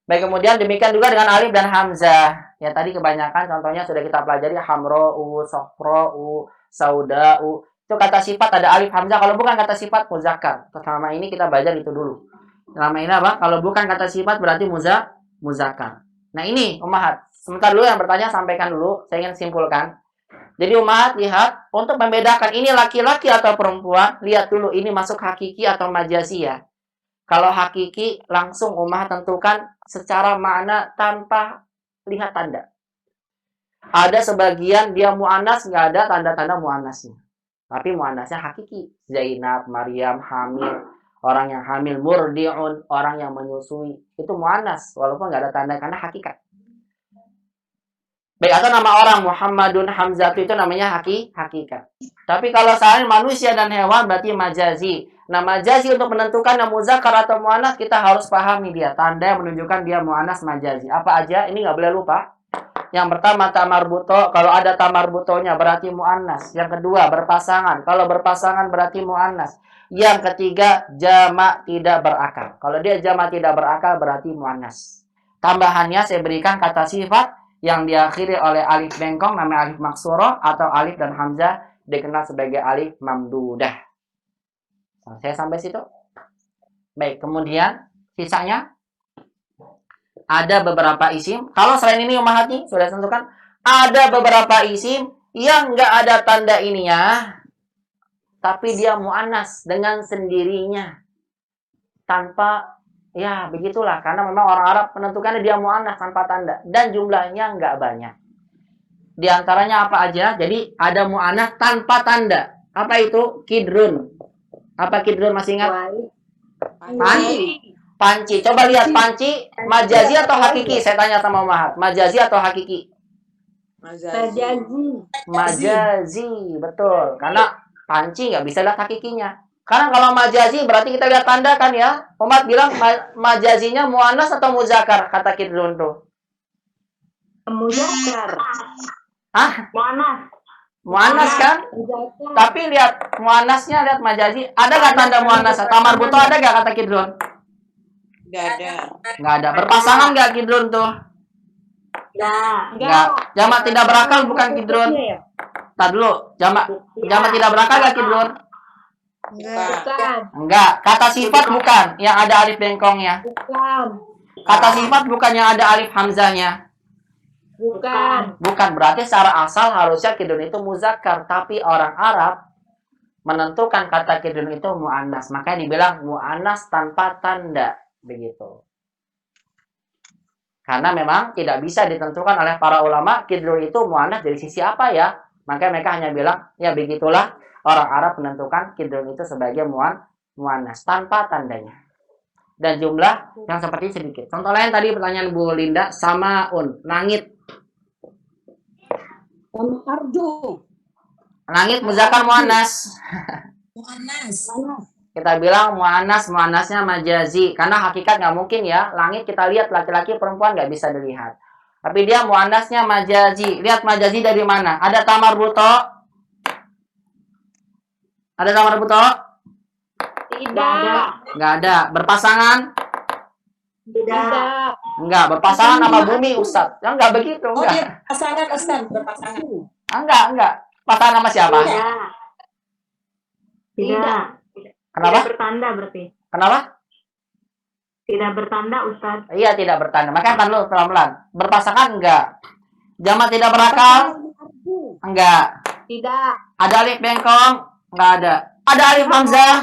Baik, kemudian demikian juga dengan alif dan hamzah. Ya tadi kebanyakan contohnya sudah kita pelajari hamro'u, sofro'u, sauda'u. Itu kata sifat ada alif hamzah. Kalau bukan kata sifat muzakkar. Selama ini kita belajar itu dulu. Selama ini apa? Kalau bukan kata sifat berarti muzakkar. Nah ini Ummahat. Sebentar dulu yang bertanya sampaikan dulu. Saya ingin simpulkan. Jadi Ummahat lihat, untuk membedakan ini laki-laki atau perempuan, lihat dulu ini masuk hakiki atau majazi ya. Kalau hakiki, langsung Ummahat tentukan secara makna tanpa lihat tanda. Ada sebagian dia mu'annas, nggak ada tanda-tanda mu'annasnya. Tapi mu'annasnya hakiki. Zainab, Maryam, hamil. Orang yang hamil, murdi'un, orang yang menyusui. Itu mu'annas, walaupun nggak ada tanda, karena hakikat. Baik, atau nama orang Muhammadun Hamzatu itu namanya hakikat. Tapi kalau seandainya manusia dan hewan berarti majazi. Nah, majazi untuk menentukan yang muzakkar atau muannas kita harus pahami dia. Tanda yang menunjukkan dia muannas majazi. Apa aja? Ini nggak boleh lupa. Yang pertama tamarbuto. Kalau ada tamarbutonya berarti muannas. Yang kedua berpasangan. Kalau berpasangan berarti muannas. Yang ketiga, jamak tidak berakal. Kalau dia jamak tidak berakal berarti muannas. Tambahannya saya berikan kata sifat yang diakhiri oleh alif bengkong namanya alif maksuro atau alif dan hamzah dikenal sebagai alif mamdudah. Saya sampai situ. Baik, kemudian sisanya ada beberapa isim. Kalau selain ini umahat nih, sudah tentukan ada beberapa isim yang nggak ada tanda ininya, tapi dia mu'annas dengan sendirinya. Tanpa, ya begitulah. Karena memang orang Arab menentukannya dia mu'annas tanpa tanda. Dan jumlahnya nggak banyak. Di antaranya apa aja? Jadi ada mu'annas tanpa tanda. Apa itu? Kidrun. Apa kidrun masih ingat? Panci. Coba lihat panci. Majazi atau hakiki? Saya tanya sama Mahat. Majazi atau hakiki? Majazi. Betul. Karena panci nggak bisa lihat hakikinya. Karena kalau majazi berarti kita lihat tanda kan ya. Umat bilang majazinya mu'annas atau muzakar? Kata Kidrun tuh. Muzakar. Hah? Mu'annas. Mu'annas kan? Tapi lihat mu'annasnya, lihat majazi. Ada nggak tanda mu'annas? Tamar buto ada nggak kata Kidrun? Nggak ada. Nggak ada. Berpasangan nggak Kidrun tuh? Nggak. Jamak tidak berakal bukan Kidrun. Tadi dulu. Jamak tidak berakal nggak Kidrun? Enggak. Kata sifat bukan yang ada alif bengkongnya. Kata sifat bukan yang ada alif hamzahnya. Bukan. Berarti secara asal harusnya kidrun itu muzakkar, tapi orang Arab menentukan kata kidrun itu mu'annas. Makanya dibilang mu'annas tanpa tanda, begitu. Karena memang tidak bisa ditentukan oleh para ulama kidrun itu mu'annas dari sisi apa ya. Makanya mereka hanya bilang, ya begitulah orang Arab menentukan kidrun itu sebagai mu'annas tanpa tandanya. Dan jumlah yang seperti sedikit. Contoh lain tadi pertanyaan Bu Linda, samaun, langit. Arju. Langit muzakkar muannas. Mu'annas. Kita bilang muannasnya majazi karena hakikat nggak mungkin ya. Langit kita lihat laki-laki perempuan nggak bisa dilihat. Tapi dia muannasnya majazi. Lihat majazi dari mana? Ada tamar buto? Ada tamar buto? Tidak. Nggak ada. Berpasangan? Tidak. Enggak. Berpasangan sama bumi Ustadz. Ya nggak begitu. Oh, Enggak. dia pasangan Ustaz, berpasangan. Enggak. Pasangan sama siapa? Tidak. Kenapa? Tidak bertanda berarti. Kenapa? Tidak bertanda, Ustaz. Iya, tidak bertanda. Makanya kan lu pelan-pelan. Berpasangan enggak? Jamak tidak berakal? Enggak. Tidak. Ada alif bengkong? Enggak ada. Ada alif hamzah?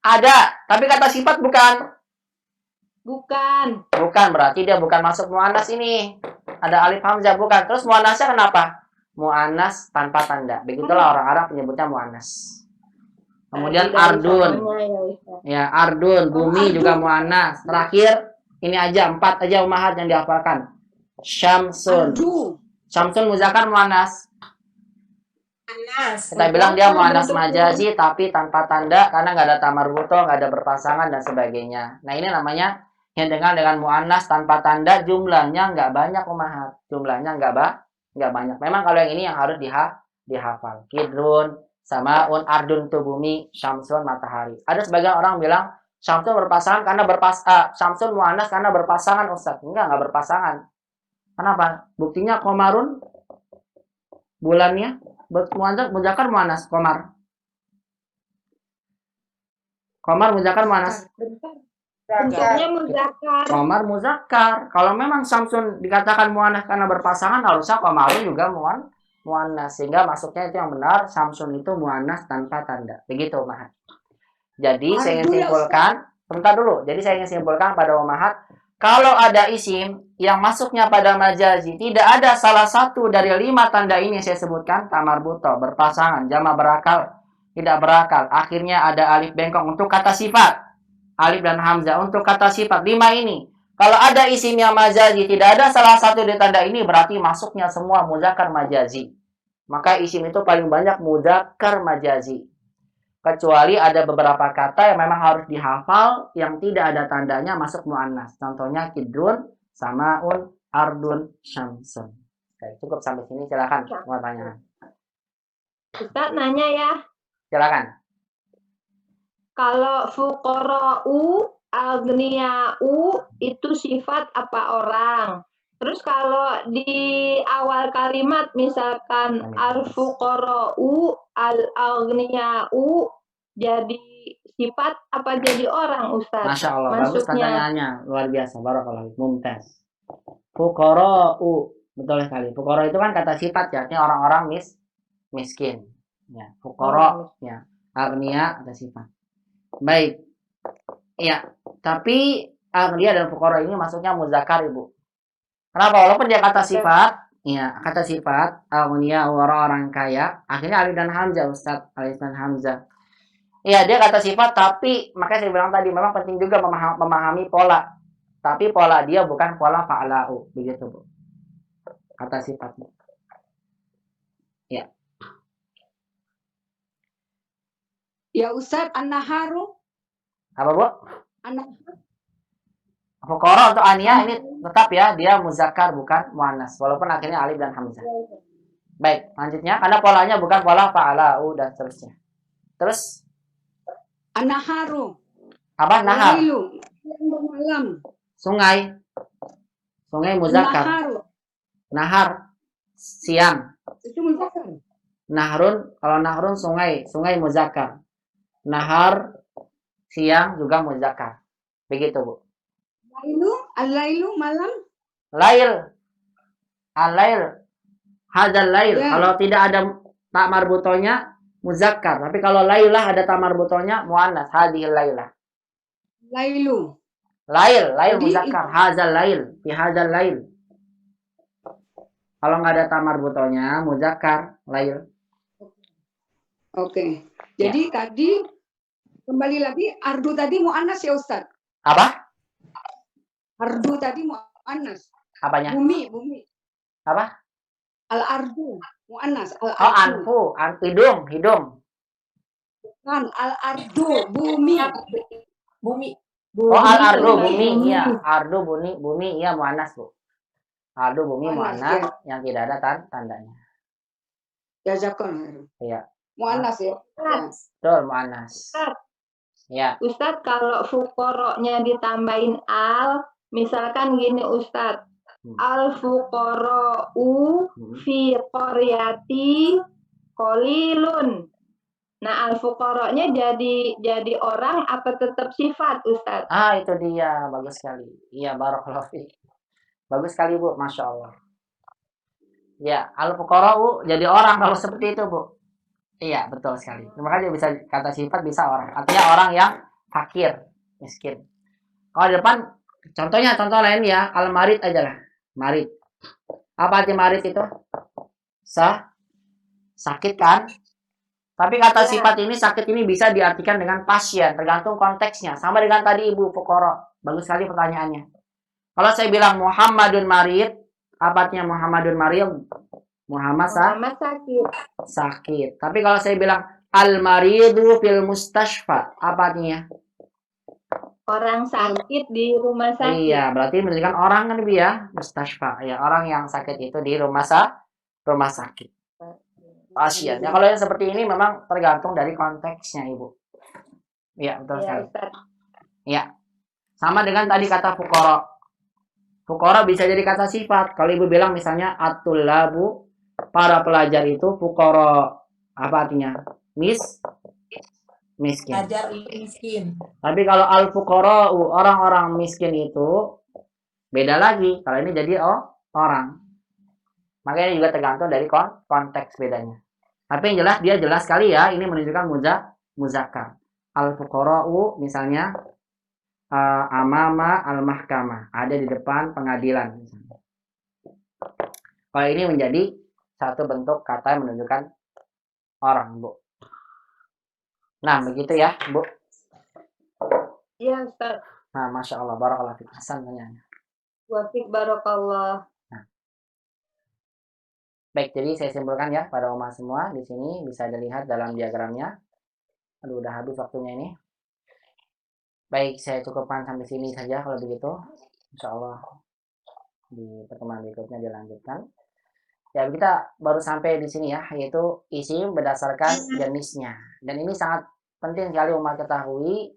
Ada. Tapi kata sifat bukan? Bukan. Bukan, berarti dia bukan masuk mu'annas ini. Ada alif hamzah, bukan. Terus mu'annasnya kenapa? Mu'annas tanpa tanda. Begitulah orang Arab menyebutnya mu'annas. Kemudian ardun. Ya, ardun. Bumi juga mu'annas. Terakhir, ini aja. 4 aja umahat yang dihafalkan. Syamsun. Syamsun muzakkar mu'annas. Kita bilang dia mu'annas majazi tapi tanpa tanda karena nggak ada tamar buto, nggak ada berpasangan dan sebagainya. Nah, ini namanya yang dengan mu'annas tanpa tanda jumlahnya nggak banyak umahat. Jumlahnya nggak banyak. Memang kalau yang ini yang harus dihafal. Kidrun, samaun, ardun itu bumi, syamsun matahari. Ada sebagian orang bilang syamsun berpasangan karena syamsun mu'annas karena berpasangan Ustaz. Enggak berpasangan. Kenapa? Buktinya komarun bulannya muzakkar mu'annas komar. Komar muzakkar mu'annas. Bentuknya muzakkar. Komar muzakkar. Kalau memang Samsun dikatakan mu'annas karena berpasangan, harusnya komarun juga mu'annas. Sehingga masuknya itu yang benar, Samsun itu mu'annas tanpa tanda. Begitu, Mahat. Jadi, saya ingin simpulkan, sebentar dulu. Jadi, saya ingin simpulkan pada Mahat, kalau ada isim yang masuknya pada majazi, tidak ada salah satu dari 5 tanda ini yang saya sebutkan, tamar buto, berpasangan, jamak berakal, tidak berakal. Akhirnya ada alif bengkong untuk kata sifat. Alif dan hamzah untuk kata sifat 5 ini. Kalau ada isim yang majazi, tidak ada salah satu dari tanda ini, berarti masuknya semua muzakkar majazi. Maka isim itu paling banyak muzakkar majazi. Kecuali ada beberapa kata yang memang harus dihafal yang tidak ada tandanya masuk mu'annas. Contohnya kidrun, samaun, ardun, syamsun. Oke, cukup sampai sini, silakan mau tanya. Ustaz nanya ya. Silakan. Kalau fuqara'u, aghniya'u itu sifat apa orang? Terus kalau di awal kalimat misalkan al-fuqara'u, al-aghniya'u jadi sifat apa jadi orang, Ustaz? Masya Allah, bagus Maksudnya pertanyaannya, luar biasa, barakallahu fiik, mumtaz. Fuqara'u, betul sekali. Fuqara itu kan kata sifat ya, artinya orang-orang miskin. Ya, fuqara, ya. Agniya kata sifat. Baik. Ya, tapi agniya dan fuqara ini maksudnya muzakkar, Ibu. Kenapa? Walaupun dia kata sifat, ya, kata sifat, agniya orang-orang kaya, akhirnya alif dan hamzah, Ustaz, alif dan hamzah. Iya, dia kata sifat, tapi makanya saya bilang tadi memang penting juga memahami pola. Tapi pola dia bukan pola fa'alahu, begitu, Bu. Kata sifatnya. Ya. Ya Ustaz, an-naharu. Apa, Bu? An-nahar. Fuqara untuk ania ini tetap ya, dia muzakkar bukan muannas, walaupun akhirnya alif dan hamzah. Baik, lanjutnya karena polanya bukan pola fa'alahu dan seterusnya. Terus An-naharu. apa? Nahar. Al-lailu. Malam. Sungai. Sungai muzakkar. Naharu. Nahar siang. Itu muzakkar. Nahrun, kalau nahrun sungai, sungai muzakkar. Nahar siang juga muzakkar. Begitu, Bu. Lailu, al-lailu malam. Lail. Al-lail. Hadzal lail. Ya. Kalau tidak ada tak marbutonya muzakkar. Tapi kalau lailah ada tak marbutonya muannas. Hadhil lailah. Lailu. Lail Jadi muzakkar. Hadzal lail. Fi hadzal lail. Kalau nggak ada tak marbutonya muzakkar, lail. Oke. Jadi tadi kembali lagi ardu tadi muannas ya Ustaz. Apa? Ardu tadi muannas. Apanya? Bumi. Apa? Al-ardu muannas. Oh, Al-ardu. anfu. Hidung. Kan al-ardu bumi. Bumi. Oh, al-ardu, bumi. Iya, ardu, bumi, iya muannas, Bu. Ardu, bumi, muannas yang tidak ada tandanya. Jazakallah. Iya. Muannas ya. Betul, muannas. Ya. Ustadz, kalau fuqara'nya ditambahin al, misalkan gini Ustadz, al-fuqara'u fi qaryati qalilun. Nah, al-fuqara'nya jadi orang apa tetap sifat, Ustadz? Ah, itu dia, bagus sekali. Iya, barakallahu fiik. Bagus sekali, Bu, Masya Allah. Ya, al-fuqara'u jadi orang kalau seperti itu, Bu. Iya, betul sekali. Makanya bisa kata sifat bisa orang. Artinya orang yang fakir, miskin. Kalau di depan, contoh lain ya, al-marid aja lah. Marid. Apa arti marid itu? Sakit kan? Tapi kata sifat ini, sakit ini bisa diartikan dengan pasien, tergantung konteksnya. Sama dengan tadi Ibu fuqara. Bagus sekali pertanyaannya. Kalau saya bilang Muhammadun marid, apa artinya Muhammadun marid? Muhammad sakit. Tapi kalau saya bilang al-maridu fil mustashfa, apa artinya? Orang sakit di rumah sakit. Iya, berarti menunjukkan orang kan Ibu ya, mustashfa. Ya, orang yang sakit itu di rumah sakit. Pasien. Ya, kalau yang seperti ini memang tergantung dari konteksnya, Ibu. Iya, betul sekali. Iya. Sama dengan tadi kata fuqara. Fuqara bisa jadi kata sifat. Kalau Ibu bilang misalnya at-tullabu, para pelajar itu fuqara, apa artinya? Miskin. Pelajar miskin. Tapi kalau al-fuqara, orang-orang miskin itu beda lagi. Kalau ini jadi orang. Makanya juga tergantung dari konteks bedanya. Tapi yang jelas dia jelas sekali ya, ini menunjukkan muzakkar. Al-fuqara misalnya amama al-mahkamah, ada di depan pengadilan misalnya. Kalau ini menjadi satu bentuk kata yang menunjukkan orang, Bu. Nah, begitu ya, Bu. Iya, Ustaz. Nah, Masya Allah, barakallah fiik. Hasan tanyanya. Wa fiik barakallah. Nah. Baik, jadi saya simpulkan ya pada umat semua di sini bisa dilihat dalam diagramnya. Aduh, udah habis waktunya ini. Baik, saya cukupkan sampai sini saja kalau begitu. Insya Allah di pertemuan berikutnya dilanjutkan. Ya, kita baru sampai di sini ya, yaitu isim berdasarkan jenisnya. Dan ini sangat penting sekali umat ketahui,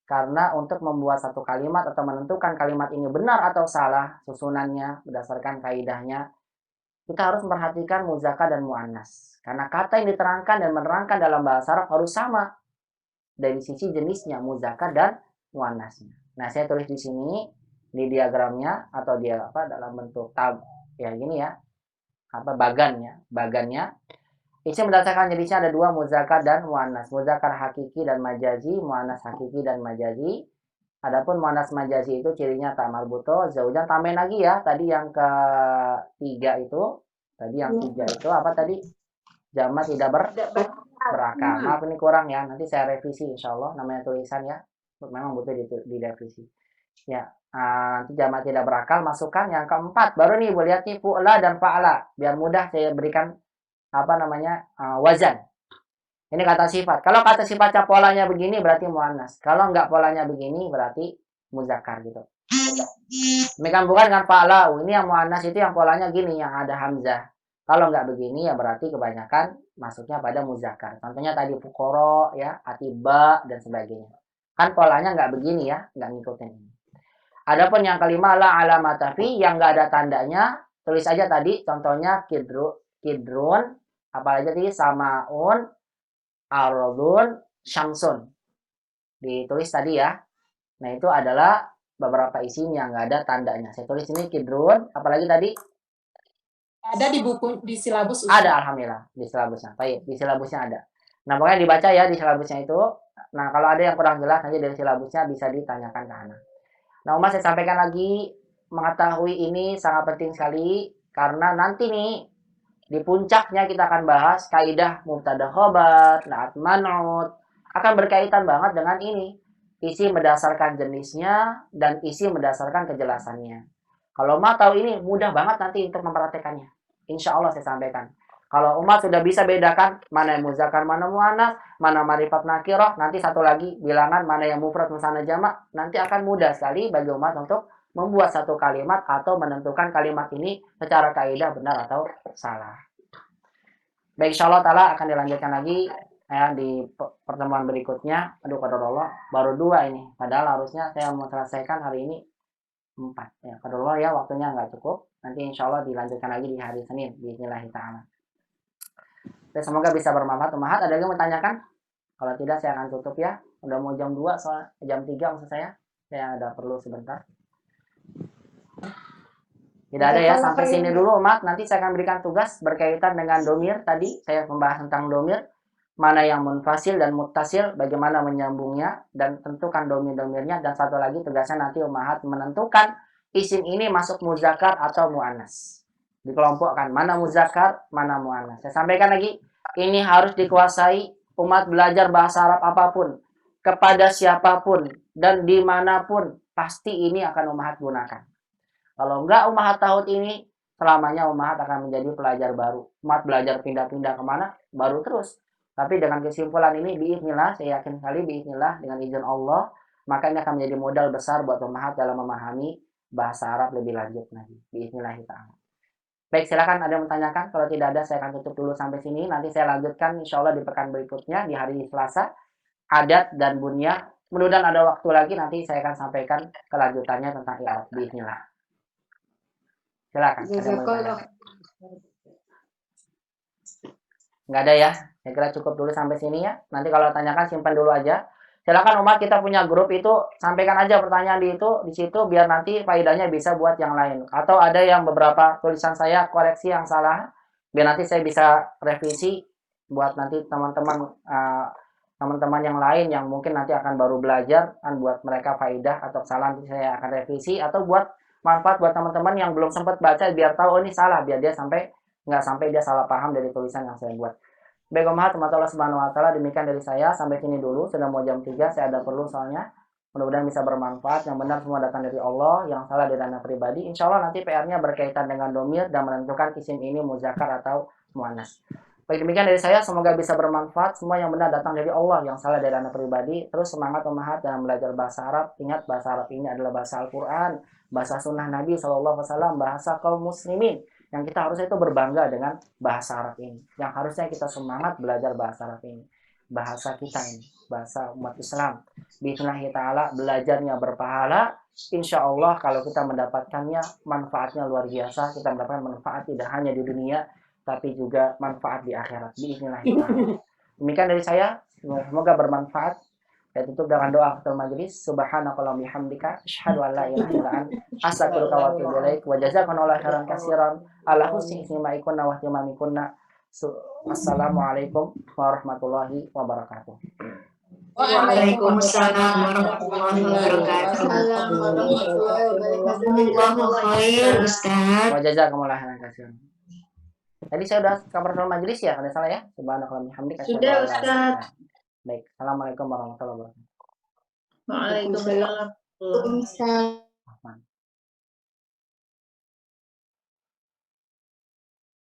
karena untuk membuat satu kalimat atau menentukan kalimat ini benar atau salah susunannya berdasarkan kaidahnya, kita harus memperhatikan muzakkar dan muannas. Karena kata yang diterangkan dan menerangkan dalam bahasa Arab harus sama dari sisi jenisnya, muzakkar dan muannasnya. Nah, saya tulis di sini di diagramnya atau dia dalam bentuk tab ya gini ya. Bagannya isim berdasarkan jenisnya ada dua, muzakkar dan muannas. Muzakkar hakiki dan majazi, muannas hakiki dan majazi. Adapun muannas majazi itu cirinya tak marbuto, zaujan. Tambahin lagi ya, tadi yang ketiga itu, apa tadi? Jamak tidak berakal. Maaf ini kurang ya, nanti saya revisi insya Allah, namanya tulisan ya, memang butuh direvisi. Ya, nanti jamak tidak berakal, masukkan yang keempat. Baru nih, boleh lihat nih, fu'la dan fa'ala. Biar mudah saya berikan wazan. Ini kata sifat. Kalau kata sifatnya polanya begini berarti muannas. Kalau enggak polanya begini berarti muzakkar gitu. Demikian bukan dengan fa'ala. Ini yang muannas itu yang polanya gini, yang ada hamzah. Kalau enggak begini ya berarti kebanyakan masuknya pada muzakkar. Contohnya tadi fuqara ya, atiba dan sebagainya. Kan polanya enggak begini ya, enggak ngikutin ini. Adapun yang kelima la alamata fi, yang enggak ada tandanya, tulis aja tadi contohnya kidrun, apalagi tadi samaun, arodun, syamsun. Ditulis tadi ya. Nah, itu adalah beberapa isim yang enggak ada tandanya. Saya tulis ini kidrun, apalagi tadi? Ada di buku, di silabus. Ada, alhamdulillah, di silabusnya. Baik, di silabusnya ada. Nah, pokoknya dibaca ya di silabusnya itu. Nah, kalau ada yang kurang jelas nanti dari silabusnya bisa ditanyakan ke Ana. Nah, Uma, saya sampaikan lagi, mengetahui ini sangat penting sekali, karena nanti nih, di puncaknya kita akan bahas kaidah mubtada khobar, naat man'ut, akan berkaitan banget dengan ini. Isi berdasarkan jenisnya dan isi berdasarkan kejelasannya. Kalau Uma tahu ini, mudah banget nanti untuk mempraktekannya. Insya Allah saya sampaikan. Kalau umat sudah bisa bedakan mana yang muzakkar, mana muannas, mana ma'rifat nakirah, nanti satu lagi bilangan mana yang mufrad, musanna, jamak, nanti akan mudah sekali bagi umat untuk membuat satu kalimat atau menentukan kalimat ini secara kaidah benar atau salah. Baik, insyaallah taala akan dilanjutkan lagi ya di pertemuan berikutnya. Aduh, qadarullah, baru 2 ini. Padahal harusnya saya mau selesaikan hari ini 4. Ya, qadarullah ya, waktunya nggak cukup. Nanti insyaallah dilanjutkan lagi di hari Senin bismillah taala. Semoga bisa bermanfaat. Umahat, ada yang mau tanyakan? Kalau tidak saya akan tutup ya. Udah mau jam 2, soal jam 3 maksud saya. Saya ada perlu sebentar. Tidak ada ya, sampai sini dulu umat. Nanti saya akan berikan tugas berkaitan dengan domir. Tadi saya membahas tentang domir. Mana yang munfasil dan muttasil, bagaimana menyambungnya, dan tentukan domir-domirnya. Dan satu lagi tugasnya nanti umahat menentukan isim ini masuk muzakkar atau muannas. Dikelompokkan mana muzakkar, mana muannas. Saya sampaikan lagi, ini harus dikuasai umat belajar bahasa Arab apapun, kepada siapapun, dan dimanapun, pasti ini akan umahat gunakan. Kalau enggak umahat tahun ini, selamanya umahat akan menjadi pelajar baru. Umat belajar pindah-pindah kemana, baru terus. Tapi dengan kesimpulan ini, biiznillah, saya yakin sekali biiznillah, dengan izin Allah, maka ini akan menjadi modal besar buat umahat dalam memahami bahasa Arab lebih lanjut lagi. Biiznillah ta'ala. Baik, silakan ada yang menanyakan. Kalau tidak ada, saya akan tutup dulu sampai sini. Nanti saya lanjutkan insya Allah di pekan berikutnya, di hari Selasa, adat dan bunyah. Mudah-mudahan ada waktu lagi, nanti saya akan sampaikan kelanjutannya tentang i'rab. Bismillah. Silakan. Nggak ada ya? Saya kira cukup dulu sampai sini ya. Nanti kalau tanyakan simpan dulu aja. Silakan umat, kita punya grup itu, sampaikan aja pertanyaan di situ biar nanti faedahnya bisa buat yang lain. Atau ada yang beberapa tulisan saya koreksi yang salah, biar nanti saya bisa revisi buat nanti teman-teman yang lain yang mungkin nanti akan baru belajar, kan buat mereka faedah atau salah nanti saya akan revisi, atau buat manfaat buat teman-teman yang belum sempat baca biar tahu ini salah, biar dia nggak sampai dia salah paham dari tulisan yang saya buat. Baik, Allah Subhanahu wa taala, demikian dari saya. Sampai sini dulu, sudah mau jam 3, saya ada perlu soalnya. Mudah-mudahan bisa bermanfaat. Yang benar semua datang dari Allah, yang salah dari dana pribadi. Insya Allah nanti PR-nya berkaitan dengan domir dan menentukan isim ini muzakkar atau muannas. Baik, demikian dari saya, semoga bisa bermanfaat. Semua yang benar datang dari Allah, yang salah dari dana pribadi. Terus semangat umahat dalam belajar bahasa Arab. Ingat, bahasa Arab ini adalah bahasa Al-Quran, bahasa sunnah Nabi SAW, bahasa kaum muslimin Yang kita harusnya itu berbangga dengan bahasa Arab ini. Yang harusnya kita semangat belajar bahasa Arab ini. Bahasa kita ini, bahasa umat Islam. Bismillah ta'ala, belajarnya berpahala. Insya Allah kalau kita mendapatkannya, manfaatnya luar biasa. Kita mendapatkan manfaat tidak hanya di dunia, tapi juga manfaat di akhirat. Bismillah ta'ala. Demikian dari saya, semoga bermanfaat. Dan tutup dengan doa akhir majelis. Subhanakallahumma bihamdika asyhadu an la ilaha illa anta astaghfiruka wa atubu ilaik. Wa jazakumullahu khairan katsiran ala husni istimaikunna wa ihtimamikunna. Assalamualaikum warahmatullahi wabarakatuh. Waalaikumsalam warahmatullahi wabarakatuh. Ustaz. Wa jazakumullahu khairan katsiran. Tadi saya udah kabar majelis ya, ada salah ya? Subhanakallahumma bihamdika asyhadu Sudah, an la ilaha Ustaz. illa anta. Baik, assalamualaikum warahmatullahi wabarakatuh. Waalaikumsalam. Waalaikumsalam.